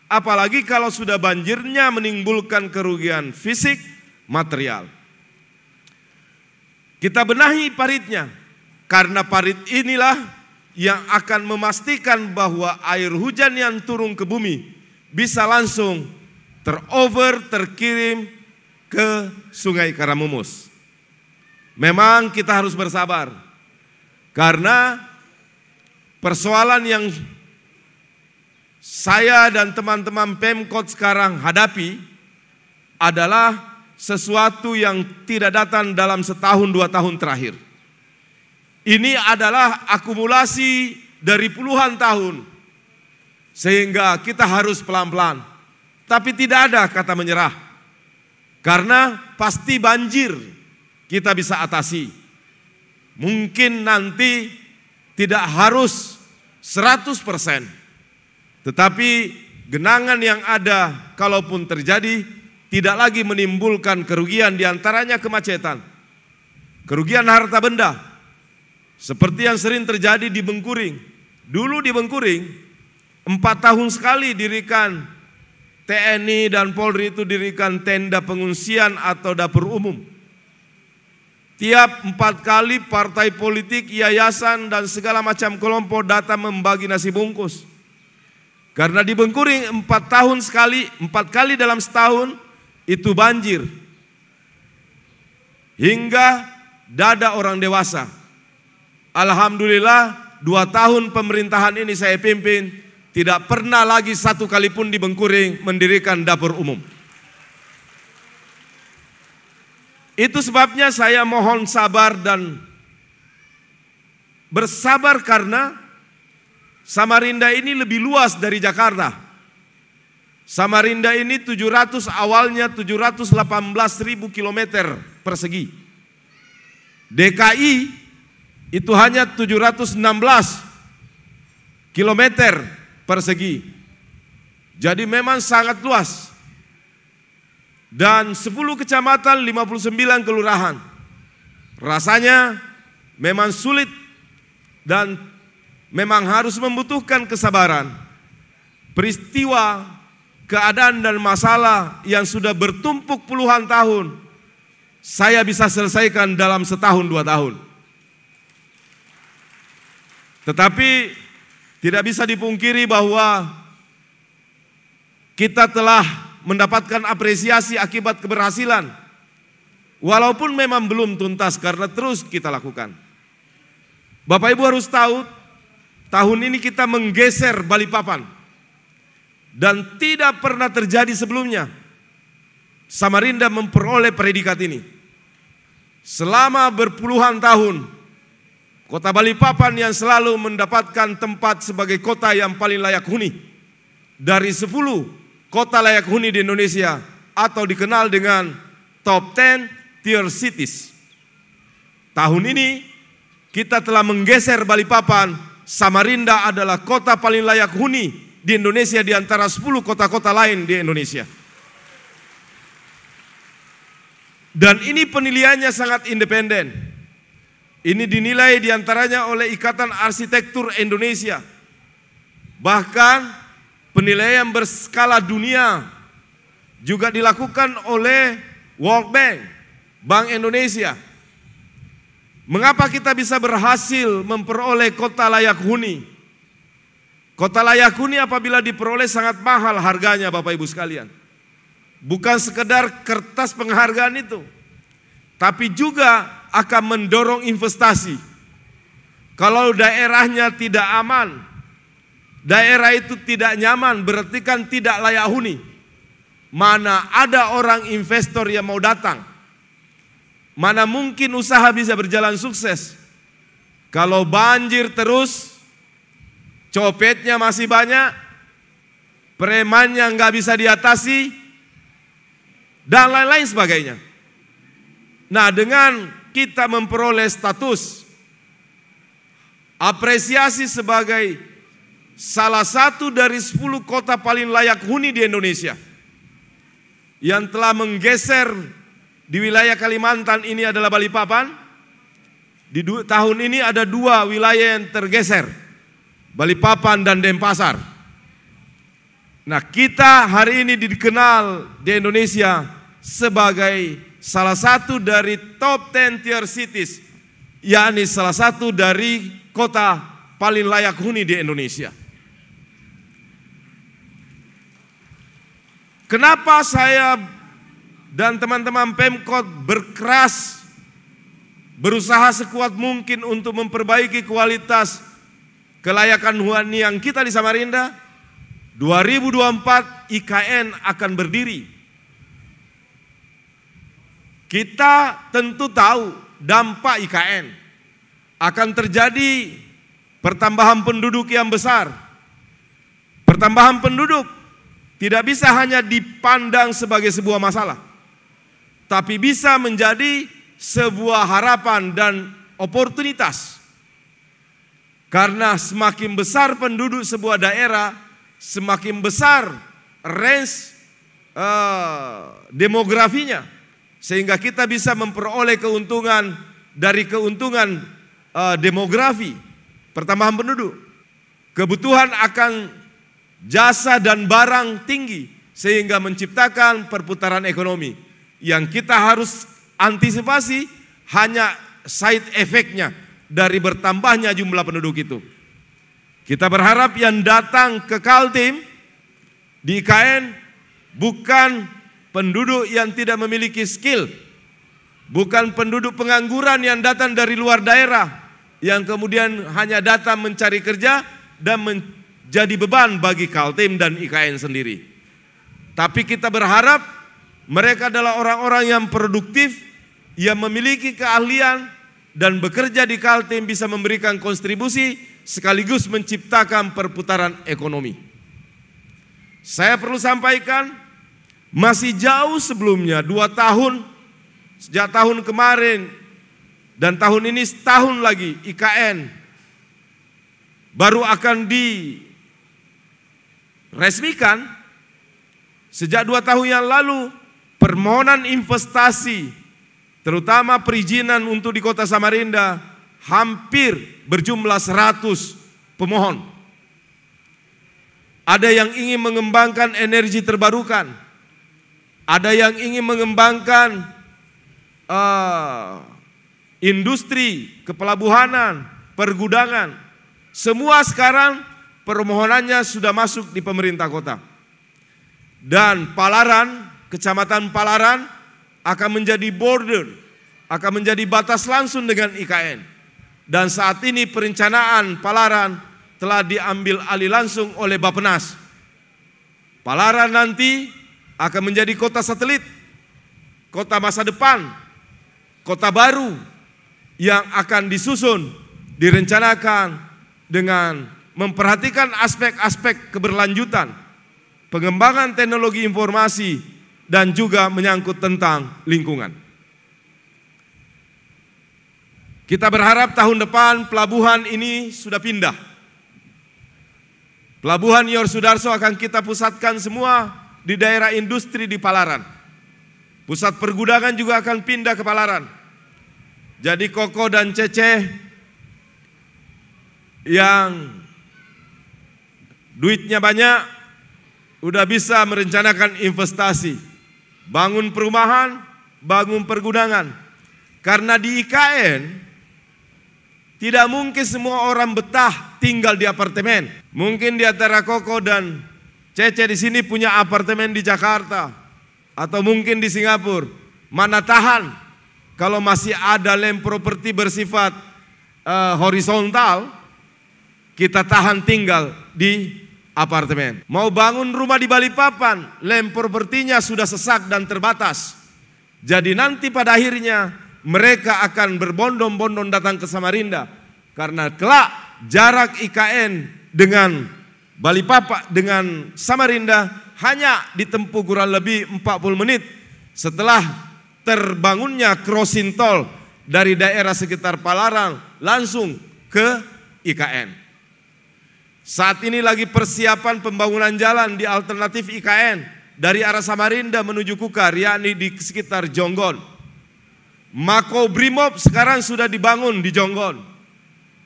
Apalagi kalau sudah banjirnya menimbulkan kerugian fisik, material. Kita benahi paritnya, karena parit inilah yang akan memastikan bahwa air hujan yang turun ke bumi bisa langsung terkirim ke Sungai Karamumus. Memang kita harus bersabar, karena persoalan yang saya dan teman-teman Pemkot sekarang hadapi adalah sesuatu yang tidak datang dalam 1-2 tahun terakhir. Ini adalah akumulasi dari puluhan tahun, sehingga kita harus pelan-pelan. Tapi tidak ada kata menyerah, karena pasti banjir kita bisa atasi. Mungkin nanti tidak harus 100%, tetapi genangan yang ada kalaupun terjadi tidak lagi menimbulkan kerugian, diantaranya kemacetan, kerugian harta benda, seperti yang sering terjadi di Bengkuring. Dulu di Bengkuring 4 tahun sekali dirikan TNI dan Polri itu dirikan tenda pengungsian atau dapur umum. Tiap 4 kali partai politik, yayasan dan segala macam kelompok datang membagi nasi bungkus. Karena di Bengkuring 4 kali dalam setahun itu banjir hingga dada orang dewasa. Alhamdulillah 2 tahun pemerintahan ini saya pimpin, tidak pernah lagi 1 kali pun di Bengkuring mendirikan dapur umum. Itu sebabnya saya mohon sabar dan bersabar, karena Samarinda ini lebih luas dari Jakarta. Samarinda ini awalnya 718.000 kilometer persegi. DKI itu hanya 716 kilometer persegi. Jadi memang sangat luas. Dan 10 kecamatan, 59 kelurahan. Rasanya memang sulit dan memang harus membutuhkan kesabaran. Peristiwa keadaan dan masalah yang sudah bertumpuk puluhan tahun, saya bisa selesaikan dalam setahun 2 tahun. Tetapi tidak bisa dipungkiri bahwa kita telah mendapatkan apresiasi akibat keberhasilan, walaupun memang belum tuntas karena terus kita lakukan. Bapak Ibu harus tahu, tahun ini kita menggeser Balikpapan dan tidak pernah terjadi sebelumnya Samarinda memperoleh predikat ini. Selama berpuluhan tahun, kota Balikpapan yang selalu mendapatkan tempat sebagai kota yang paling layak huni dari 10 kota layak huni di Indonesia atau dikenal dengan top 10 tier cities. Tahun ini kita telah menggeser Balikpapan, Samarinda adalah kota paling layak huni di Indonesia di antara 10 kota-kota lain di Indonesia. Dan ini penilaiannya sangat independen. Ini dinilai diantaranya oleh Ikatan Arsitektur Indonesia. Bahkan penilaian berskala dunia juga dilakukan oleh World Bank, Bank Indonesia. Mengapa kita bisa berhasil memperoleh kota layak huni? Kota layak huni apabila diperoleh sangat mahal harganya, Bapak Ibu sekalian. Bukan sekedar kertas penghargaan itu, tapi juga akan mendorong investasi. Kalau daerahnya tidak aman, daerah itu tidak nyaman, berarti kan tidak layak huni. Mana ada orang investor yang mau datang? Mana mungkin usaha bisa berjalan sukses? Kalau banjir terus, copetnya masih banyak, premannya nggak bisa diatasi, dan lain-lain sebagainya. Nah, dengan kita memperoleh status apresiasi sebagai salah satu dari 10 kota paling layak huni di Indonesia yang telah menggeser di wilayah Kalimantan, ini adalah Balikpapan. Di tahun ini ada 2 wilayah yang tergeser, Balikpapan dan Denpasar. Nah, kita hari ini dikenal di Indonesia sebagai salah satu dari top 10 tier cities, yakni salah satu dari kota paling layak huni di Indonesia. Kenapa saya dan teman-teman Pemkot berkeras berusaha sekuat mungkin untuk memperbaiki kualitas kelayakan hunian kita di Samarinda? 2024 IKN akan berdiri. Kita tentu tahu dampak IKN akan terjadi pertambahan penduduk yang besar. Pertambahan penduduk tidak bisa hanya dipandang sebagai sebuah masalah, tapi bisa menjadi sebuah harapan dan oportunitas. Karena semakin besar penduduk sebuah daerah, semakin besar range demografinya, sehingga kita bisa memperoleh keuntungan dari keuntungan demografi, pertambahan penduduk. Kebutuhan akan jasa dan barang tinggi, sehingga menciptakan perputaran ekonomi. Yang kita harus antisipasi hanya side effect-nya dari bertambahnya jumlah penduduk itu. Kita berharap yang datang ke Kaltim di IKN bukan penduduk yang tidak memiliki skill, bukan penduduk pengangguran yang datang dari luar daerah, yang kemudian hanya datang mencari kerja dan menjadi beban bagi Kaltim dan IKN sendiri. Tapi kita berharap mereka adalah orang-orang yang produktif, yang memiliki keahlian dan bekerja di Kaltim bisa memberikan kontribusi sekaligus menciptakan perputaran ekonomi. Saya perlu sampaikan, masih jauh sebelumnya, 2 tahun, sejak tahun kemarin dan tahun ini setahun lagi IKN baru akan diresmikan. Sejak 2 tahun yang lalu, permohonan investasi, terutama perizinan untuk di kota Samarinda, hampir berjumlah 100 pemohon. ada yang ingin mengembangkan energi terbarukan, ada yang ingin mengembangkan industri, kepelabuhanan, pergudangan. Semua sekarang permohonannya sudah masuk di pemerintah kota. Dan Palaran, Kecamatan Palaran akan menjadi border, akan menjadi batas langsung dengan IKN. Dan saat ini perencanaan Palaran telah diambil alih langsung oleh Bappenas. Palaran nanti akan menjadi kota satelit, kota masa depan, kota baru yang akan disusun, direncanakan dengan memperhatikan aspek-aspek keberlanjutan, pengembangan teknologi informasi, dan juga menyangkut tentang lingkungan. Kita berharap tahun depan pelabuhan ini sudah pindah. Pelabuhan Yor Sudarso akan kita pusatkan semua di daerah industri di Palaran. Pusat pergudangan juga akan pindah ke Palaran. Jadi Koko dan Cece yang duitnya banyak udah bisa merencanakan investasi, bangun perumahan, bangun pergudangan. Karena di IKN tidak mungkin semua orang betah tinggal di apartemen. Mungkin di antara Koko dan Cece di sini punya apartemen di Jakarta atau mungkin di Singapura. Mana tahan kalau masih ada lem properti bersifat horizontal, kita tahan tinggal di apartemen. Mau bangun rumah di Balikpapan, lem propertinya sudah sesak dan terbatas. Jadi nanti pada akhirnya mereka akan berbondong-bondong datang ke Samarinda. Karena kelak jarak IKN dengan Balikpapan dengan Samarinda hanya ditempuh kurang lebih 40 menit setelah terbangunnya crossing tol dari daerah sekitar Palaran langsung ke IKN. Saat ini lagi persiapan pembangunan jalan di alternatif IKN dari arah Samarinda menuju Kukar, yakni di sekitar Jonggon. Makobrimob sekarang sudah dibangun di Jonggon.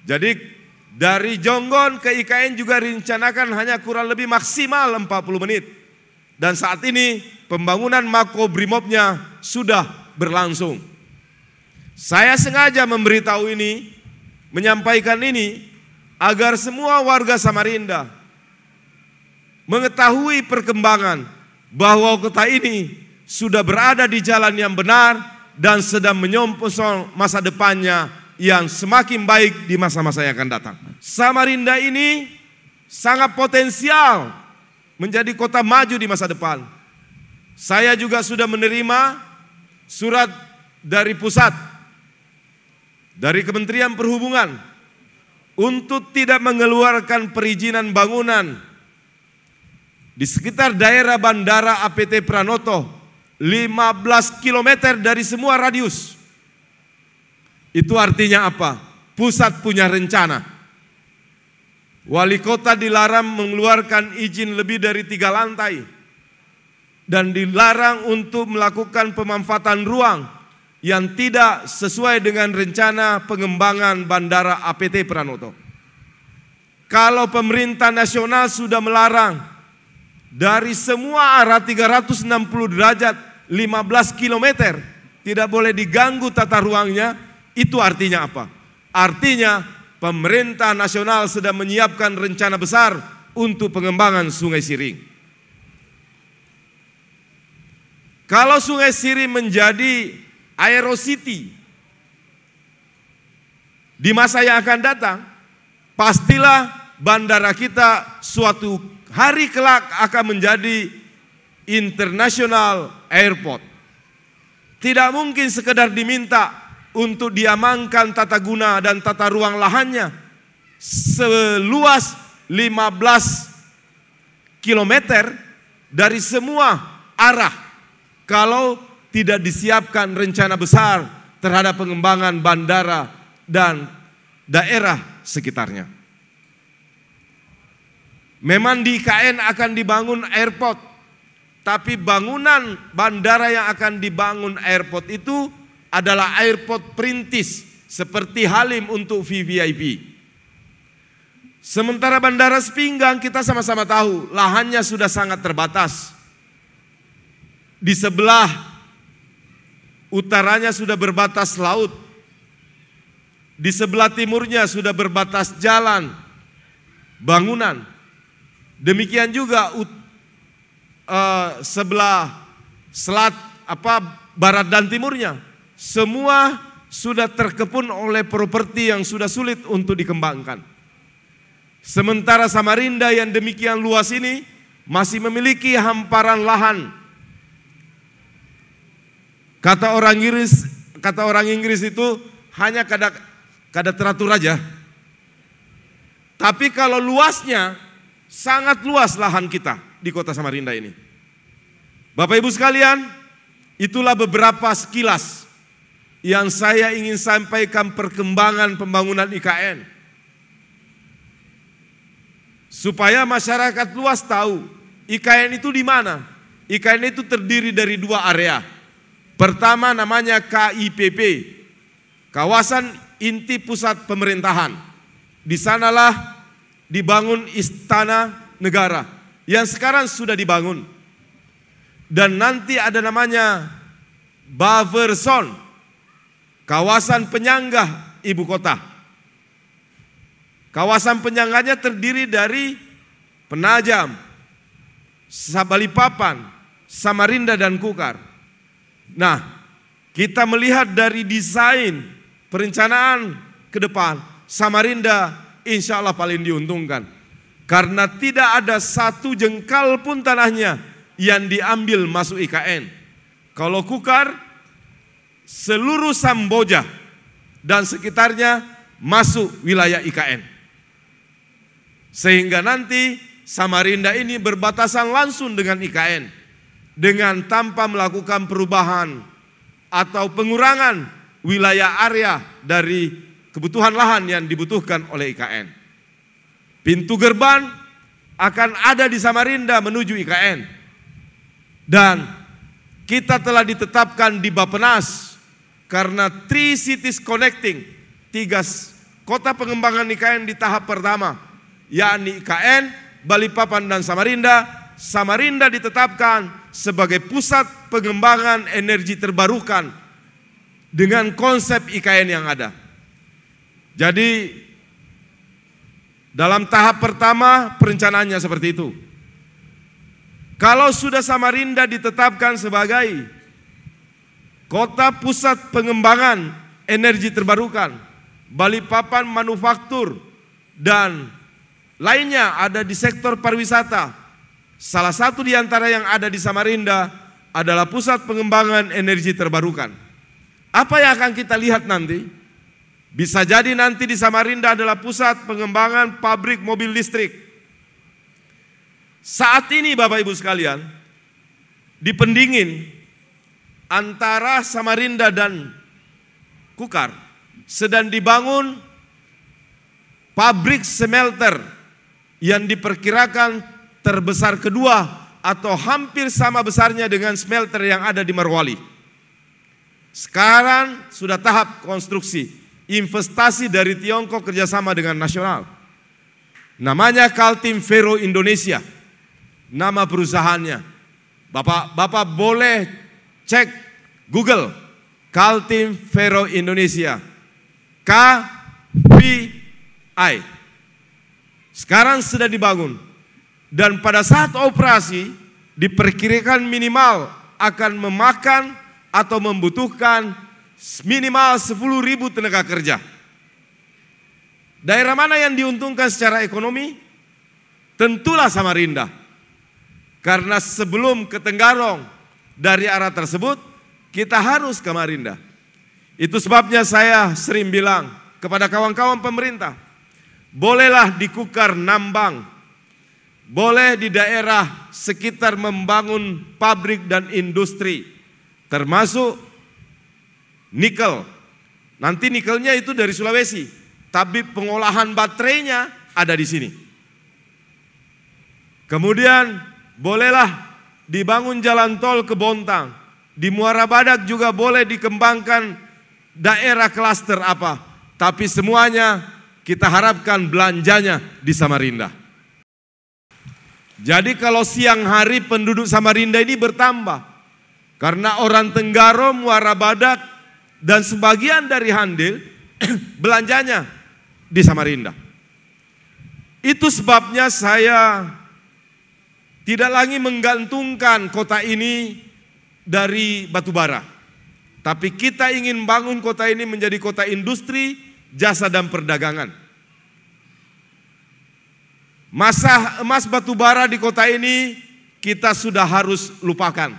Jadi dari Jonggon ke IKN juga direncanakan hanya kurang lebih maksimal 40 menit. Dan saat ini pembangunan Makobrimobnya sudah berlangsung. Saya sengaja memberitahu ini, menyampaikan ini agar semua warga Samarinda mengetahui perkembangan bahwa kota ini sudah berada di jalan yang benar dan sedang menyongsong masa depannya yang semakin baik di masa-masa yang akan datang. Samarinda ini sangat potensial menjadi kota maju di masa depan. Saya juga sudah menerima surat dari pusat, dari Kementerian Perhubungan untuk tidak mengeluarkan perizinan bangunan di sekitar daerah Bandara APT Pranoto 15 km dari semua radius. Itu artinya apa? Pusat punya rencana. Wali kota dilarang mengeluarkan izin lebih dari 3 lantai. Dan dilarang untuk melakukan pemanfaatan ruang yang tidak sesuai dengan rencana pengembangan Bandara APT Pranoto. Kalau pemerintah nasional sudah melarang dari semua arah 360 derajat 15 km tidak boleh diganggu tata ruangnya, itu artinya apa? Artinya pemerintah nasional sedang menyiapkan rencana besar untuk pengembangan Sungai Siring. Kalau Sungai Siring menjadi Aerocity di masa yang akan datang, pastilah bandara kita suatu hari kelak akan menjadi international airport. Tidak mungkin sekedar diminta untuk diamankan tata guna dan tata ruang lahannya seluas 15 km dari semua arah kalau tidak disiapkan rencana besar terhadap pengembangan bandara dan daerah sekitarnya. Memang di IKN akan dibangun airport, tapi bangunan bandara yang akan dibangun airport itu adalah airport perintis seperti Halim untuk VVIP. Sementara Bandara Sepinggang kita sama-sama tahu lahannya sudah sangat terbatas. Di sebelah utaranya sudah berbatas laut. Di sebelah timurnya sudah berbatas jalan, bangunan. Demikian juga sebelah barat dan timurnya. Semua sudah terkepung oleh properti yang sudah sulit untuk dikembangkan. Sementara Samarinda yang demikian luas ini masih memiliki hamparan lahan. Kata orang Inggris itu hanya kada teratur aja. Tapi kalau luasnya, sangat luas lahan kita di kota Samarinda ini. Bapak Ibu sekalian, itulah beberapa sekilas yang saya ingin sampaikan perkembangan pembangunan IKN. Supaya masyarakat luas tahu IKN itu di mana. IKN itu terdiri dari 2 area. Pertama namanya KIPP, Kawasan Inti Pusat Pemerintahan. Di sanalah dibangun Istana Negara yang sekarang sudah dibangun. Dan nanti ada namanya Bufferzone, kawasan penyanggah ibu kota. Kawasan penyanggahnya terdiri dari Penajam, Balikpapan, Samarinda dan Kukar. Nah, kita melihat dari desain perencanaan ke depan, Samarinda insya Allah paling diuntungkan. Karena tidak ada satu jengkal pun tanahnya yang diambil masuk IKN. Kalau Kukar, seluruh Samboja dan sekitarnya masuk wilayah IKN. Sehingga nanti Samarinda ini berbatasan langsung dengan IKN. Dengan tanpa melakukan perubahan atau pengurangan wilayah area dari kebutuhan lahan yang dibutuhkan oleh IKN. Pintu gerbang akan ada di Samarinda menuju IKN. Dan kita telah ditetapkan di Bappenas karena 3 cities connecting, 3 kota pengembangan IKN di tahap pertama, yakni IKN, Balikpapan dan Samarinda. Samarinda ditetapkan sebagai pusat pengembangan energi terbarukan dengan konsep IKN yang ada. Jadi dalam tahap pertama perencanaannya seperti itu. Kalau sudah Samarinda ditetapkan sebagai kota pusat pengembangan energi terbarukan, Balikpapan manufaktur dan lainnya ada di sektor pariwisata. Salah satu di antara yang ada di Samarinda adalah pusat pengembangan energi terbarukan. Apa yang akan kita lihat nanti? Bisa jadi nanti di Samarinda adalah pusat pengembangan pabrik mobil listrik. Saat ini Bapak Ibu sekalian, di pendingin antara Samarinda dan Kukar sedang dibangun pabrik smelter yang diperkirakan terbesar kedua atau hampir sama besarnya dengan smelter yang ada di Morowali. Sekarang sudah tahap konstruksi, investasi dari Tiongkok kerjasama dengan nasional. Namanya Kaltim Ferro Indonesia, nama perusahaannya. Bapak boleh cek Google, Kaltim Ferro Indonesia, KPI. Sekarang sudah dibangun. Dan pada saat operasi diperkirakan minimal akan memakan atau membutuhkan minimal 10.000 tenaga kerja. Daerah mana yang diuntungkan secara ekonomi? Tentulah Samarinda. Karena sebelum ke Tenggarong dari arah tersebut kita harus ke Samarinda. Itu sebabnya saya sering bilang kepada kawan-kawan pemerintah, bolehlah di Kukar nambang, boleh di daerah sekitar membangun pabrik dan industri, termasuk nikel. Nanti nikelnya itu dari Sulawesi, tapi pengolahan baterainya ada di sini. Kemudian bolehlah dibangun jalan tol ke Bontang. Di Muara Badak juga boleh dikembangkan daerah klaster apa. Tapi semuanya kita harapkan belanjanya di Samarinda. Jadi kalau siang hari penduduk Samarinda ini bertambah. Karena orang Tenggaro, Muara Badak, dan sebagian dari Handil belanjanya di Samarinda. Itu sebabnya saya tidak lagi menggantungkan kota ini dari batubara. Tapi kita ingin bangun kota ini menjadi kota industri, jasa dan perdagangan. Masa emas batubara di kota ini kita sudah harus lupakan.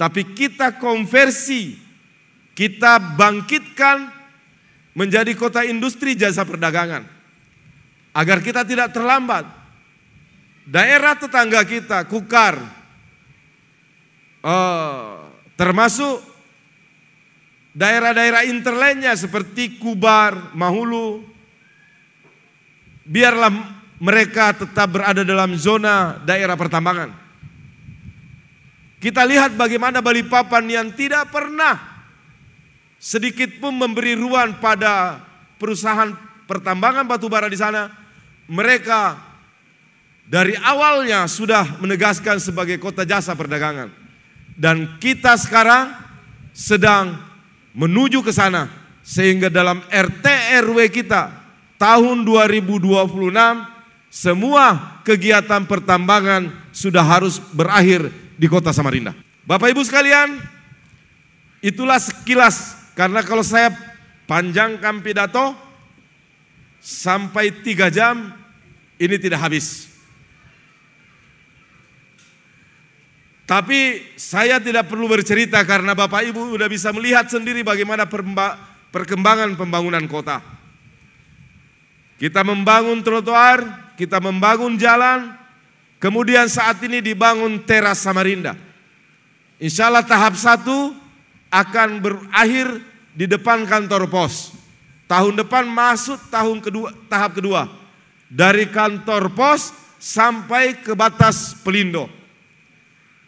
Tapi kita konversi, kita bangkitkan menjadi kota industri jasa perdagangan. Agar kita tidak terlambat. Daerah tetangga kita, Kukar, termasuk daerah-daerah interlainnya seperti Kubar, Mahulu, biarlah mereka tetap berada dalam zona daerah pertambangan. Kita lihat bagaimana Balikpapan yang tidak pernah sedikit pun memberi ruang pada perusahaan pertambangan batubara di sana. Mereka dari awalnya sudah menegaskan sebagai kota jasa perdagangan. Dan kita sekarang sedang menuju ke sana. Sehingga dalam RT RW kita tahun 2026 semua kegiatan pertambangan sudah harus berakhir di kota Samarinda. Bapak Ibu sekalian, itulah sekilas, karena kalau saya panjangkan pidato sampai 3 jam ini tidak habis. Tapi saya tidak perlu bercerita karena Bapak Ibu sudah bisa melihat sendiri bagaimana perkembangan pembangunan kota. Kita membangun trotoar, kita membangun jalan, kemudian saat ini dibangun teras Samarinda. Insya Allah tahap 1 akan berakhir di depan kantor pos. Tahun depan masuk tahap kedua. Dari kantor pos sampai ke batas Pelindo.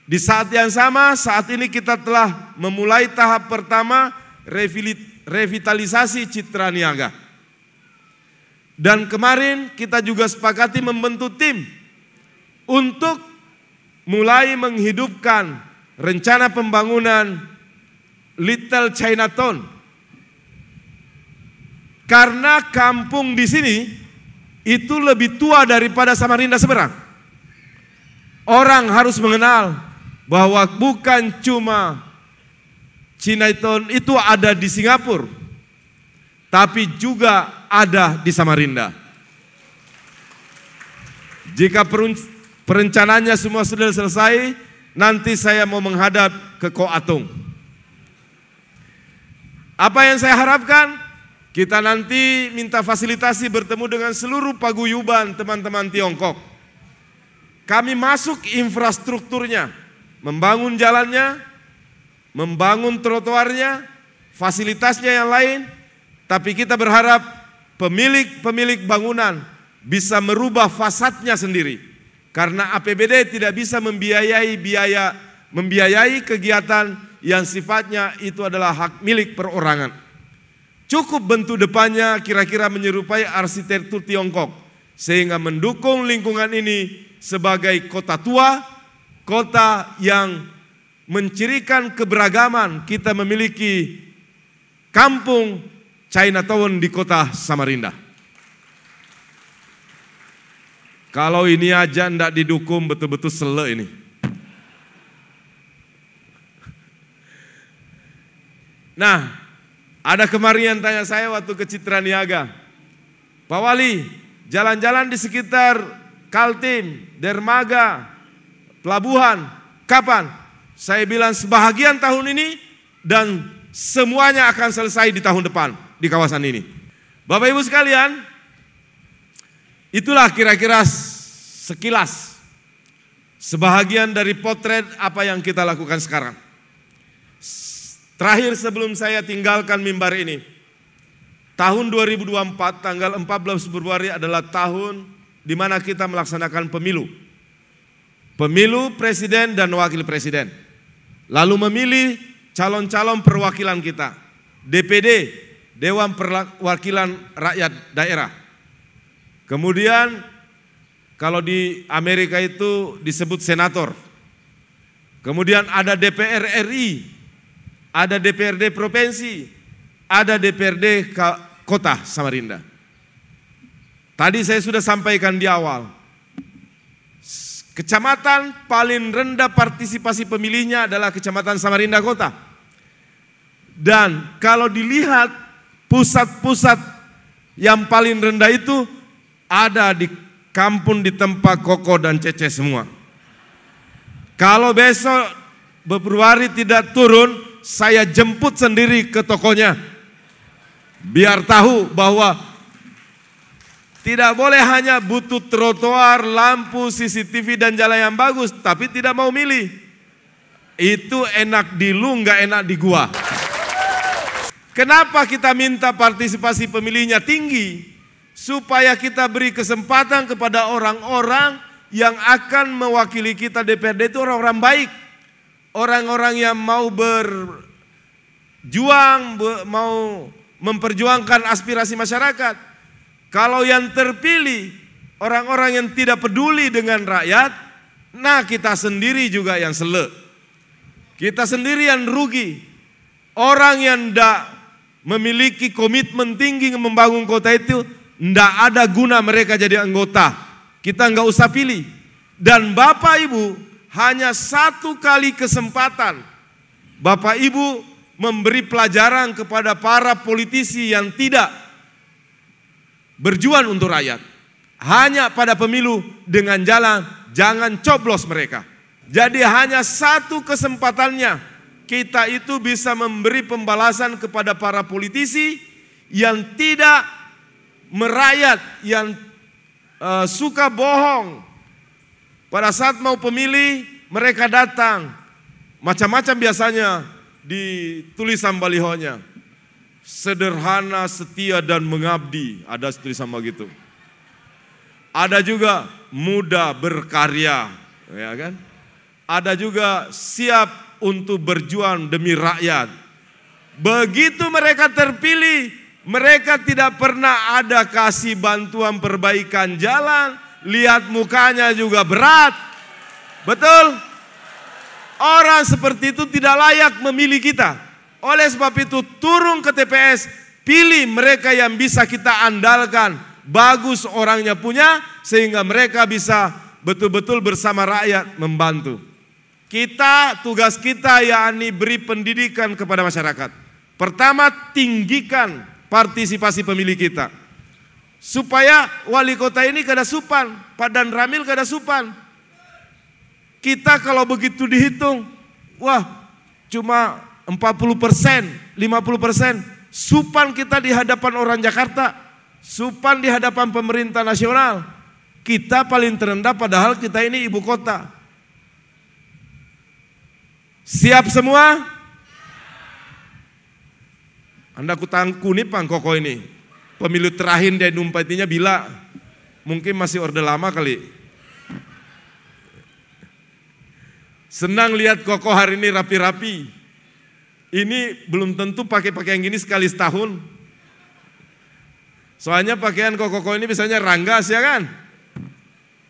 Di saat yang sama, saat ini kita telah memulai tahap pertama revitalisasi Citra Niaga. Dan kemarin kita juga sepakati membentuk tim untuk mulai menghidupkan rencana pembangunan Little Chinatown. Karena kampung di sini itu lebih tua daripada Samarinda seberang. Orang harus mengenal bahwa bukan cuma Chinatown itu ada di Singapura, tapi juga ada di Samarinda. Jika perencanaannya semua sudah selesai, nanti saya mau menghadap ke Ko Atung. Apa yang saya harapkan? Kita nanti minta fasilitasi bertemu dengan seluruh paguyuban teman-teman Tiongkok. Kami masuk infrastrukturnya, membangun jalannya, membangun trotoarnya, fasilitasnya yang lain. Tapi kita berharap pemilik bangunan bisa merubah fasadnya sendiri. Karena APBD tidak bisa membiayai kegiatan yang sifatnya itu adalah hak milik perorangan. Cukup bentuk depannya kira-kira menyerupai arsitektur Tiongkok. Sehingga mendukung lingkungan ini sebagai kota tua, kota yang mencirikan keberagaman. Kita memiliki kampung Chinatown di kota Samarinda. Kalau ini aja ndak didukung betul-betul sele ini. Nah, ada kemarin yang tanya saya waktu ke Citra Niaga, Pak Wali, jalan-jalan di sekitar Kaltim, Dermaga, Pelabuhan, kapan? Saya bilang sebahagian tahun ini dan semuanya akan selesai di tahun depan di kawasan ini. Bapak Ibu sekalian, itulah kira-kira sekilas sebahagian dari potret apa yang kita lakukan sekarang. Terakhir sebelum saya tinggalkan mimbar ini, tahun 2024 tanggal 14 Februari adalah tahun di mana kita melaksanakan pemilu. Pemilu presiden dan wakil presiden. Lalu memilih calon-calon perwakilan kita, DPD, Dewan Perwakilan Rakyat Daerah. Kemudian kalau di Amerika itu disebut senator. Kemudian ada DPR RI, ada DPRD provinsi, ada DPRD Kota Samarinda. Tadi saya sudah sampaikan di awal, kecamatan paling rendah partisipasi pemilihnya adalah Kecamatan Samarinda Kota. Dan kalau dilihat pusat-pusat yang paling rendah itu ada di kampung di tempat Koko dan Cece semua. Kalau besok Februari tidak turun, saya jemput sendiri ke tokonya. Biar tahu bahwa tidak boleh hanya butuh trotoar, lampu, CCTV dan jalan yang bagus, tapi tidak mau milih. Itu enak di lu, nggak enak di gua. Kenapa kita minta partisipasi pemilihnya tinggi? Supaya kita beri kesempatan kepada orang-orang yang akan mewakili kita DPRD itu orang-orang baik. Orang-orang yang mau berjuang, mau memperjuangkan aspirasi masyarakat. Kalau yang terpilih orang-orang yang tidak peduli dengan rakyat, nah kita sendiri juga yang selek. Kita sendiri yang rugi. Orang yang tidak memiliki komitmen tinggi membangun kota itu, tidak ada guna mereka jadi anggota. Kita nggak usah pilih. Dan Bapak Ibu hanya satu kali kesempatan Bapak Ibu memberi pelajaran kepada para politisi yang tidak berjuang untuk rakyat. Hanya pada pemilu dengan jalan, jangan coblos mereka. Jadi hanya satu kesempatannya kita itu bisa memberi pembalasan kepada para politisi yang tidak merayat, yang suka bohong. Pada saat mau pemilih mereka datang, macam-macam biasanya di tulisan balihonya. Sederhana, setia dan mengabdi, ada tulisan begitu. Ada juga muda berkarya, ya kan? Ada juga siap untuk berjuang demi rakyat. Begitu mereka terpilih, mereka tidak pernah ada kasih bantuan perbaikan jalan, lihat mukanya juga berat. Betul? Orang seperti itu tidak layak memilih kita. Oleh sebab itu turun ke TPS, pilih mereka yang bisa kita andalkan, bagus orangnya punya, sehingga mereka bisa betul-betul bersama rakyat membantu. Kita, tugas kita yakni beri pendidikan kepada masyarakat. Pertama, tinggikan partisipasi pemilih kita. Supaya wali kota ini kada supan, Pak Dan Ramil kada supan. Kita kalau begitu dihitung, wah cuma 40%, 50%, supan kita di hadapan orang Jakarta, supan di hadapan pemerintah nasional. Kita paling terendah padahal kita ini ibu kota. Siap semua? Anda kutangkuni Pang Koko ini. Pemilu terakhir dia numpatinya bila, mungkin masih orde lama kali. Senang lihat Koko hari ini rapi-rapi. Ini belum tentu pakai pakaian gini sekali setahun. Soalnya pakaian Koko ini biasanya ranggas ya kan?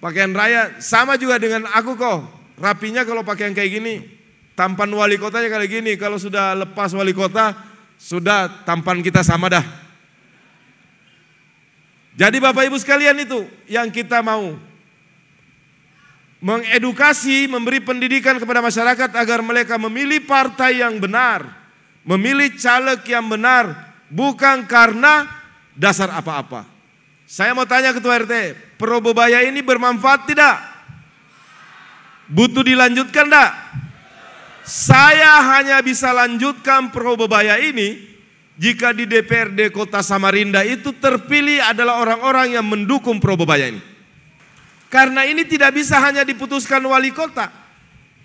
Pakaian raya, sama juga dengan aku kok. Rapinya kalau pakaian kayak gini. Tampan wali kotanya kayak gini. Kalau sudah lepas wali kota, sudah tampan kita sama dah. Jadi Bapak Ibu sekalian itu yang kita mau. Mengedukasi, memberi pendidikan kepada masyarakat agar mereka memilih partai yang benar, memilih caleg yang benar, bukan karena dasar apa-apa. Saya mau tanya Ketua RT, Probebaya ini bermanfaat tidak? Butuh dilanjutkan tidak? Saya hanya bisa lanjutkan Probebaya ini jika di DPRD Kota Samarinda itu terpilih adalah orang-orang yang mendukung Probebaya ini. Karena ini tidak bisa hanya diputuskan wali kota,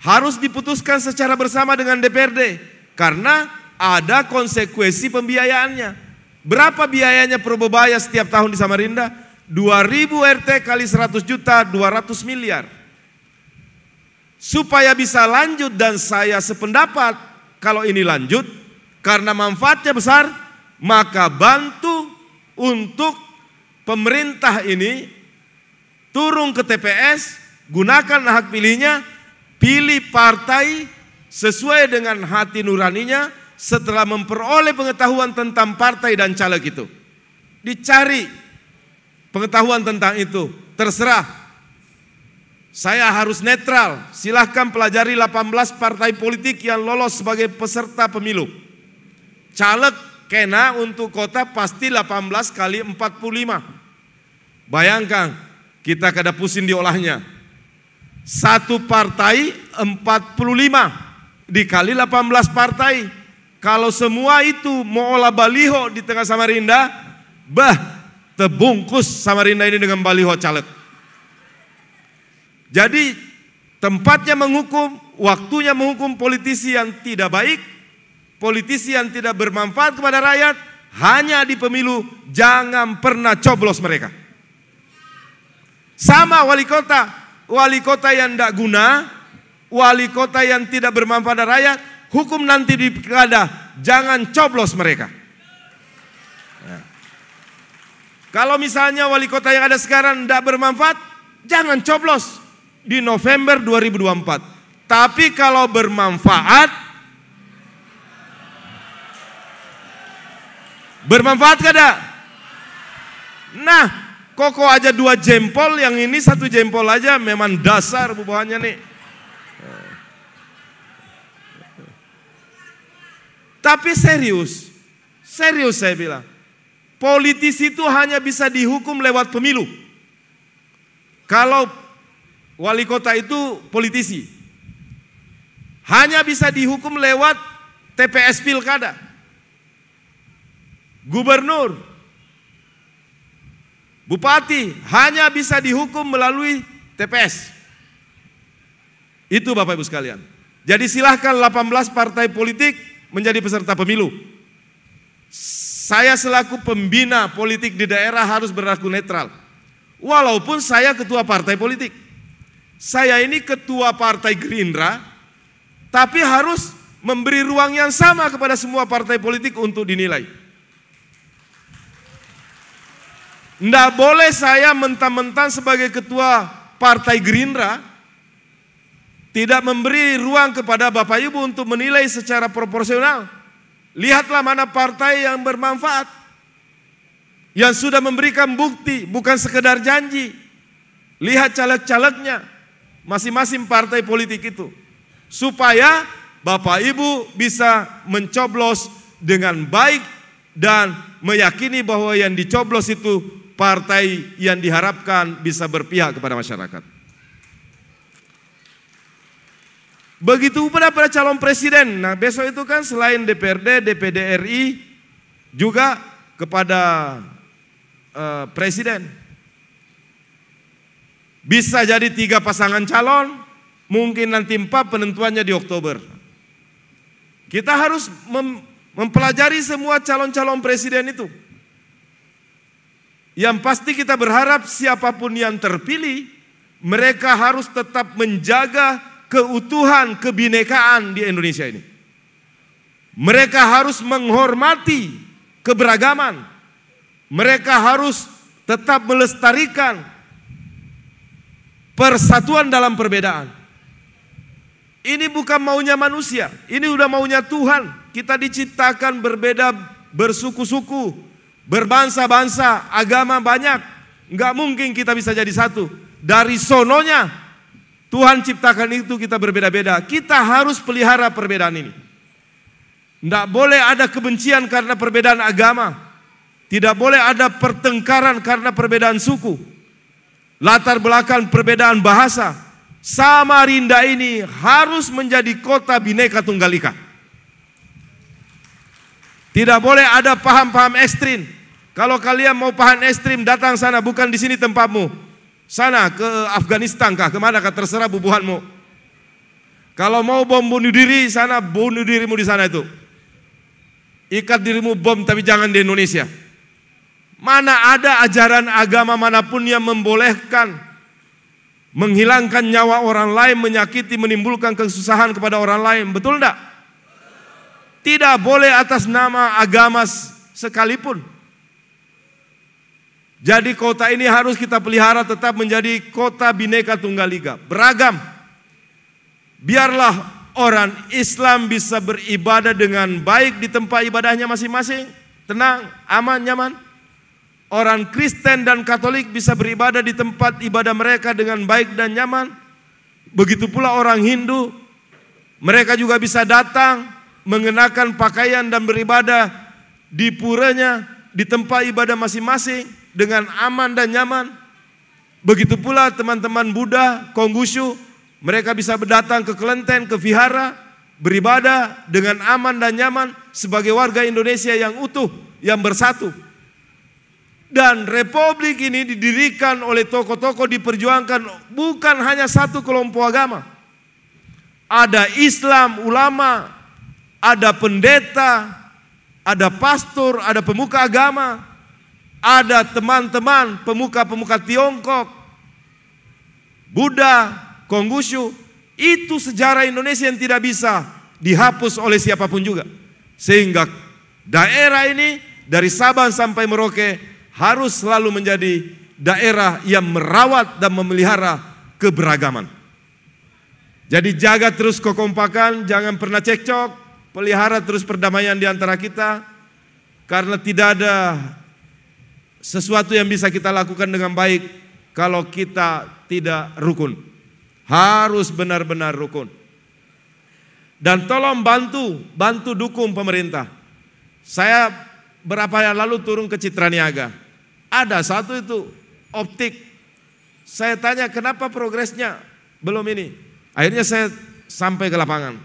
harus diputuskan secara bersama dengan DPRD. Karena ada konsekuensi pembiayaannya. Berapa biayanya Probebaya setiap tahun di Samarinda? 2.000 RT kali 100 juta, 200 miliar. Supaya bisa lanjut dan saya sependapat kalau ini lanjut, karena manfaatnya besar, maka bantu untuk pemerintah ini turun ke TPS, gunakan hak pilihnya, pilih partai sesuai dengan hati nuraninya. Setelah memperoleh pengetahuan tentang partai dan caleg itu, dicari pengetahuan tentang itu, terserah. Saya harus netral, silahkan pelajari 18 partai politik yang lolos sebagai peserta pemilu. Caleg kena untuk kota pasti 18 kali 45. Bayangkan, kita kada pusing diolahnya. Satu partai 45 dikali 18 partai. Kalau semua itu mau olah baliho di tengah Samarinda, terbungkus Samarinda ini dengan baliho caleg. Jadi tempatnya menghukum, waktunya menghukum politisi yang tidak baik, politisi yang tidak bermanfaat kepada rakyat, hanya di pemilu. Jangan pernah coblos mereka. Sama wali kota yang tidak guna, wali kota yang tidak bermanfaat pada rakyat, hukum nanti di pilkada, jangan coblos mereka. Ya. Kalau misalnya wali kota yang ada sekarang tidak bermanfaat, jangan coblos di November 2024. Tapi kalau bermanfaat kada? Nah, koko aja 2 jempol, yang ini 1 jempol aja, memang dasar bubuhannya nih. Tapi serius saya bilang, politisi itu hanya bisa dihukum lewat pemilu. Kalau wali kota itu politisi, hanya bisa dihukum lewat TPS pilkada. Gubernur, bupati hanya bisa dihukum melalui TPS. Itu Bapak Ibu sekalian. Jadi silahkan 18 partai politik menjadi peserta pemilu. Saya selaku pembina politik di daerah harus berlaku netral. Walaupun saya ketua partai politik. Saya ini ketua partai Gerindra, tapi harus memberi ruang yang sama kepada semua partai politik untuk dinilai. Tidak boleh saya mentang-mentang sebagai ketua partai Gerindra tidak memberi ruang kepada Bapak Ibu untuk menilai secara proporsional. Lihatlah mana partai yang bermanfaat, yang sudah memberikan bukti, bukan sekedar janji. Lihat caleg-calegnya masing-masing partai politik itu, supaya Bapak Ibu bisa mencoblos dengan baik dan meyakini bahwa yang dicoblos itu partai yang diharapkan bisa berpihak kepada masyarakat. Begitu pada calon presiden. Nah, besok itu kan selain DPRD, DPD RI juga kepada presiden. Bisa jadi 3 pasangan calon, mungkin nanti 4, penentuannya di Oktober. Kita harus mempelajari semua calon-calon presiden itu. Yang pasti kita berharap siapapun yang terpilih, mereka harus tetap menjaga keutuhan kebinekaan di Indonesia ini. Mereka harus menghormati keberagaman. Mereka harus tetap melestarikan persatuan dalam perbedaan. Ini bukan maunya manusia, ini udah maunya Tuhan. Kita diciptakan berbeda, bersuku-suku, berbangsa-bangsa, agama banyak. Enggak mungkin kita bisa jadi satu. Dari sononya Tuhan ciptakan itu kita berbeda-beda. Kita harus pelihara perbedaan ini. Tidak boleh ada kebencian karena perbedaan agama. Tidak boleh ada pertengkaran karena perbedaan suku. Latar belakang perbedaan bahasa. Samarinda ini harus menjadi kota Bhinneka Tunggal Ika. Tidak boleh ada paham-paham ekstrim. Kalau kalian mau paham ekstrim, datang sana, bukan di sini tempatmu. Sana ke Afghanistan kah, kemana kah, terserah bubuhanmu. Kalau mau bom bunuh diri, sana bunuh dirimu di sana itu. Ikat dirimu bom, tapi jangan di Indonesia. Mana ada ajaran agama manapun yang membolehkan menghilangkan nyawa orang lain, menyakiti, menimbulkan kesusahan kepada orang lain, betul enggak? Tidak boleh atas nama agama sekalipun. Jadi kota ini harus kita pelihara tetap menjadi kota Bhinneka Tunggal Ika, beragam. Biarlah orang Islam bisa beribadah dengan baik di tempat ibadahnya masing-masing, tenang, aman, nyaman. Orang Kristen dan Katolik bisa beribadah di tempat ibadah mereka dengan baik dan nyaman. Begitu pula orang Hindu, mereka juga bisa datang mengenakan pakaian dan beribadah di puranya, di tempat ibadah masing-masing dengan aman dan nyaman. Begitu pula teman-teman Buddha, Konghucu, mereka bisa datang ke kelenteng, ke vihara, beribadah dengan aman dan nyaman sebagai warga Indonesia yang utuh, yang bersatu. Dan republik ini didirikan oleh tokoh-tokoh, diperjuangkan bukan hanya satu kelompok agama. Ada Islam, ulama, ada pendeta, ada pastor, ada pemuka agama, ada teman-teman pemuka-pemuka Tiongkok, Buddha, Konghucu. Itu sejarah Indonesia yang tidak bisa dihapus oleh siapapun juga. Sehingga daerah ini dari Sabang sampai Merauke harus selalu menjadi daerah yang merawat dan memelihara keberagaman. Jadi jaga terus kekompakan, jangan pernah cekcok, pelihara terus perdamaian di antara kita. Karena tidak ada sesuatu yang bisa kita lakukan dengan baik kalau kita tidak rukun. Harus benar-benar rukun. Dan tolong bantu dukung pemerintah. Saya berapa yang lalu turun ke Citra Niaga. Ada satu itu optik. Saya tanya kenapa progresnya belum ini. Akhirnya saya sampai ke lapangan.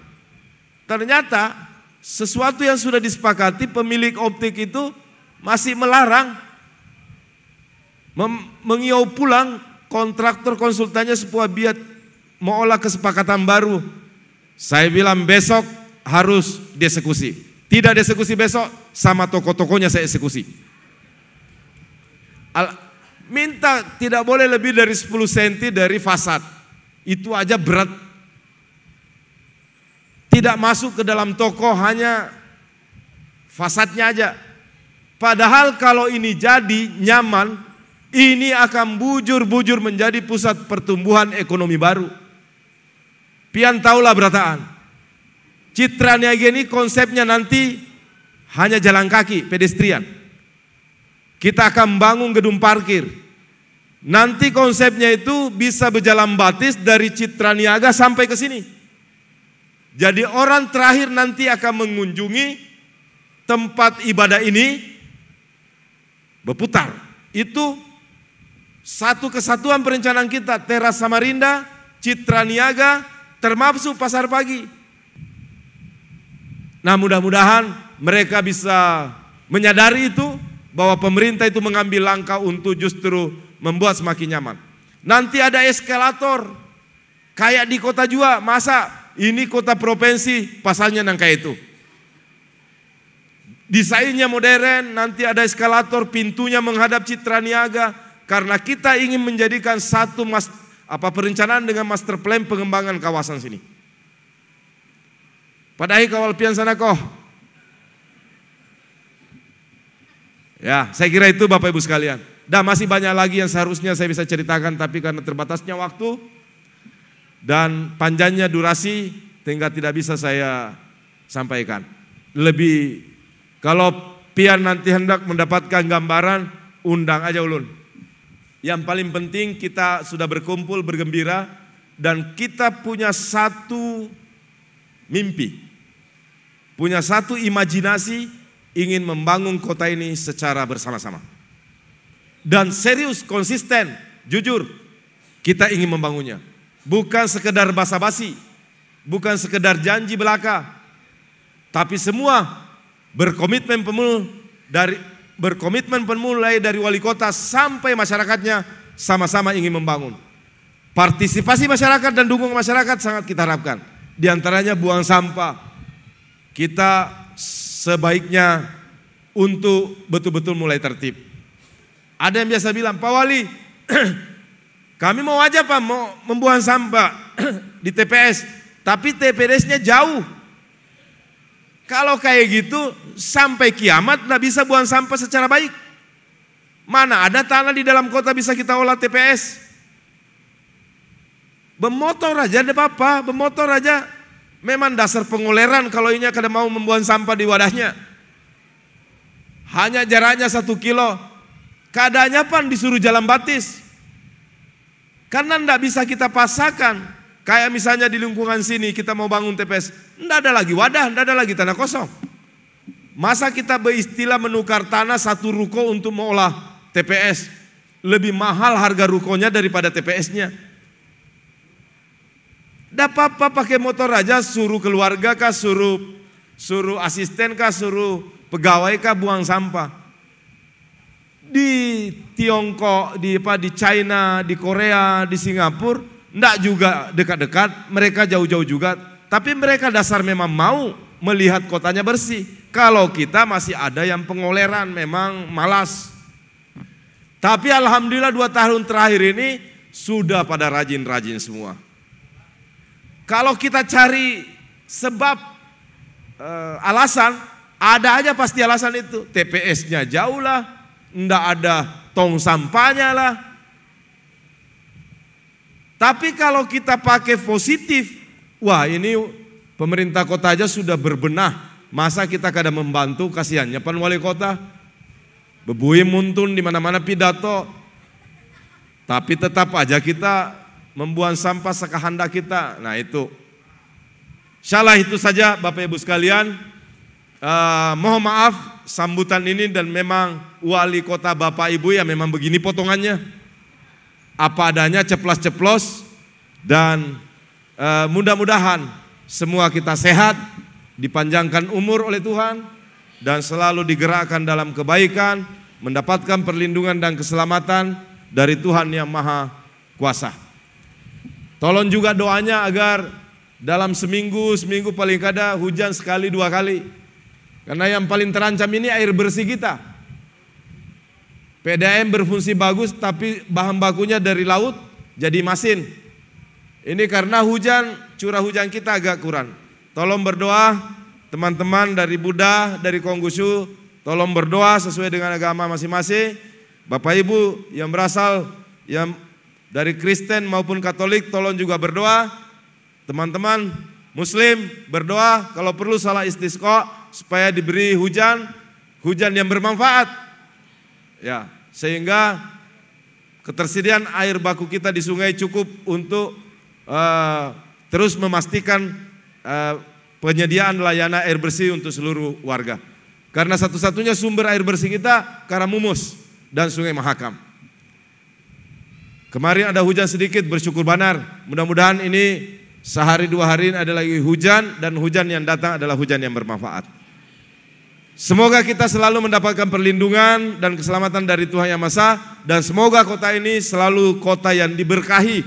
Ternyata sesuatu yang sudah disepakati pemilik optik itu masih melarang mengiau pulang kontraktor konsultannya sebuah biat mau olah kesepakatan baru. Saya bilang besok harus dieksekusi. Tidak dieksekusi besok, sama toko-tokonya saya eksekusi. Minta tidak boleh lebih dari 10 cm dari fasad. Itu aja berat. Tidak masuk ke dalam toko, hanya fasadnya aja. Padahal kalau ini jadi nyaman, ini akan bujur-bujur menjadi pusat pertumbuhan ekonomi baru. Pian tahulah berataan. Citra Niaga ini konsepnya nanti hanya jalan kaki, pedestrian. Kita akan bangun gedung parkir. Nanti konsepnya itu bisa berjalan batis dari Citra Niaga sampai ke sini. Jadi orang terakhir nanti akan mengunjungi tempat ibadah ini berputar. Itu satu kesatuan perencanaan kita, Teras Samarinda, Citra Niaga, termasuk Pasar Pagi. Nah, mudah-mudahan mereka bisa menyadari itu, bahwa pemerintah itu mengambil langkah untuk justru membuat semakin nyaman. Nanti ada eskalator, kayak di kota Jua, masa ini kota provinsi pasalnya nang kayak itu. Desainnya modern, nanti ada eskalator, pintunya menghadap Citra Niaga, karena kita ingin menjadikan satu perencanaan dengan master plan pengembangan kawasan sini. Padahal kawal pian sana koh. Ya, saya kira itu Bapak Ibu sekalian. Dan masih banyak lagi yang seharusnya saya bisa ceritakan, tapi karena terbatasnya waktu dan panjangnya durasi, sehingga tidak bisa saya sampaikan. Lebih, kalau pian nanti hendak mendapatkan gambaran, undang aja ulun. Yang paling penting kita sudah berkumpul, bergembira, dan kita punya satu mimpi, punya satu imajinasi, ingin membangun kota ini secara bersama-sama. Dan serius, konsisten, jujur, kita ingin membangunnya. Bukan sekedar basa-basi, bukan sekedar janji belaka, tapi semua berkomitmen mulai dari wali kota sampai masyarakatnya sama-sama ingin membangun. Partisipasi masyarakat dan dukungan masyarakat sangat kita harapkan. Di antaranya buang sampah. Kita sebaiknya untuk betul-betul mulai tertib. Ada yang biasa bilang, Pak Wali, kami mau aja Pak mau membuang sampah di TPS, tapi TPS-nya jauh. Kalau kayak gitu sampai kiamat nggak bisa buang sampah secara baik. Mana ada tanah di dalam kota bisa kita olah TPS. Bermotor aja ada apa-apa, bermotor aja. Memang dasar pengoleran kalau ini kada mau membuang sampah di wadahnya. Hanya jaraknya 1 kilo. Keadaannya pan disuruh jalan batis. Karena ndak bisa kita pasangkan. Kayak misalnya di lingkungan sini kita mau bangun TPS. Ndak ada lagi wadah, ndak ada lagi tanah kosong. Masa kita beristilah menukar tanah 1 ruko untuk mengolah TPS. Lebih mahal harga rukonya daripada TPS-nya. Ndak apa-apa pakai motor aja, suruh keluarga kah, suruh asisten kah, suruh pegawai kah buang sampah. Di Tiongkok, di China, di Korea, di Singapura, ndak juga dekat-dekat, mereka jauh-jauh juga. Tapi mereka dasar memang mau melihat kotanya bersih. Kalau kita masih ada yang pengoleran, memang malas. Tapi alhamdulillah 2 tahun terakhir ini sudah pada rajin-rajin semua. Kalau kita cari sebab alasan, ada aja pasti alasan itu. TPS-nya jauh lah, ndak ada tong sampahnya lah. Tapi kalau kita pakai positif, wah ini pemerintah kota aja sudah berbenah. Masa kita kada membantu, kasihannya pan wali kota. Bebuim muntun di mana-mana pidato. Tapi tetap aja kita membuang sampah sekahandak kita. Nah itu. Insyaallah itu saja Bapak Ibu sekalian. Mohon maaf sambutan ini dan memang wali kota Bapak Ibu ya memang begini potongannya. Apa adanya, ceplos-ceplos. Dan mudah-mudahan semua kita sehat, dipanjangkan umur oleh Tuhan. Dan selalu digerakkan dalam kebaikan, mendapatkan perlindungan dan keselamatan dari Tuhan yang Maha Kuasa. Tolong juga doanya agar dalam seminggu paling kada hujan sekali 2 kali. Karena yang paling terancam ini air bersih kita. PDAM berfungsi bagus tapi bahan bakunya dari laut jadi masin. Ini karena curah hujan kita agak kurang. Tolong berdoa teman-teman dari Buddha, dari Konghucu, tolong berdoa sesuai dengan agama masing-masing. Bapak Ibu yang berasal yang dari Kristen maupun Katolik tolong juga berdoa. Teman-teman Muslim berdoa kalau perlu salat istisqa supaya diberi hujan yang bermanfaat. Ya, sehingga ketersediaan air baku kita di sungai cukup untuk terus memastikan penyediaan layanan air bersih untuk seluruh warga. Karena satu-satunya sumber air bersih kita Karamumus dan Sungai Mahakam. Kemarin ada hujan sedikit, bersyukur benar. Mudah-mudahan ini sehari 2 hari ada lagi hujan dan hujan yang datang adalah hujan yang bermanfaat. Semoga kita selalu mendapatkan perlindungan dan keselamatan dari Tuhan Yang Maha Esa dan semoga kota ini selalu kota yang diberkahi,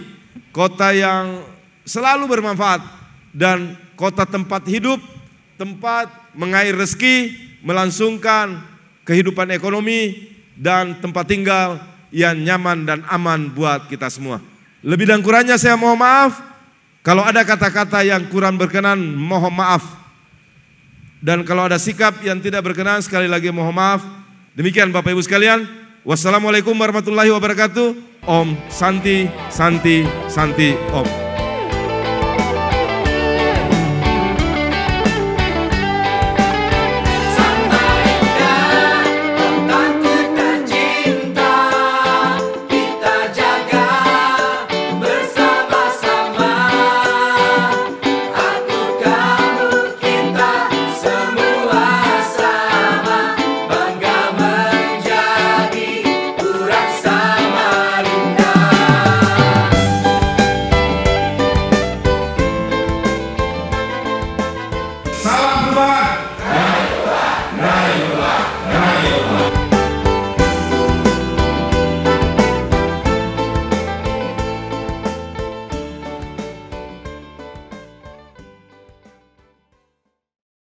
kota yang selalu bermanfaat dan kota tempat hidup, tempat mengalir rezeki, melangsungkan kehidupan ekonomi dan tempat tinggal yang nyaman dan aman buat kita semua. Lebih dan kurangnya saya mohon maaf. Kalau ada kata-kata yang kurang berkenan, mohon maaf. Dan kalau ada sikap yang tidak berkenan, sekali lagi mohon maaf. Demikian Bapak Ibu sekalian. Wassalamualaikum warahmatullahi wabarakatuh. Om Santi, Santi, Santi, Om.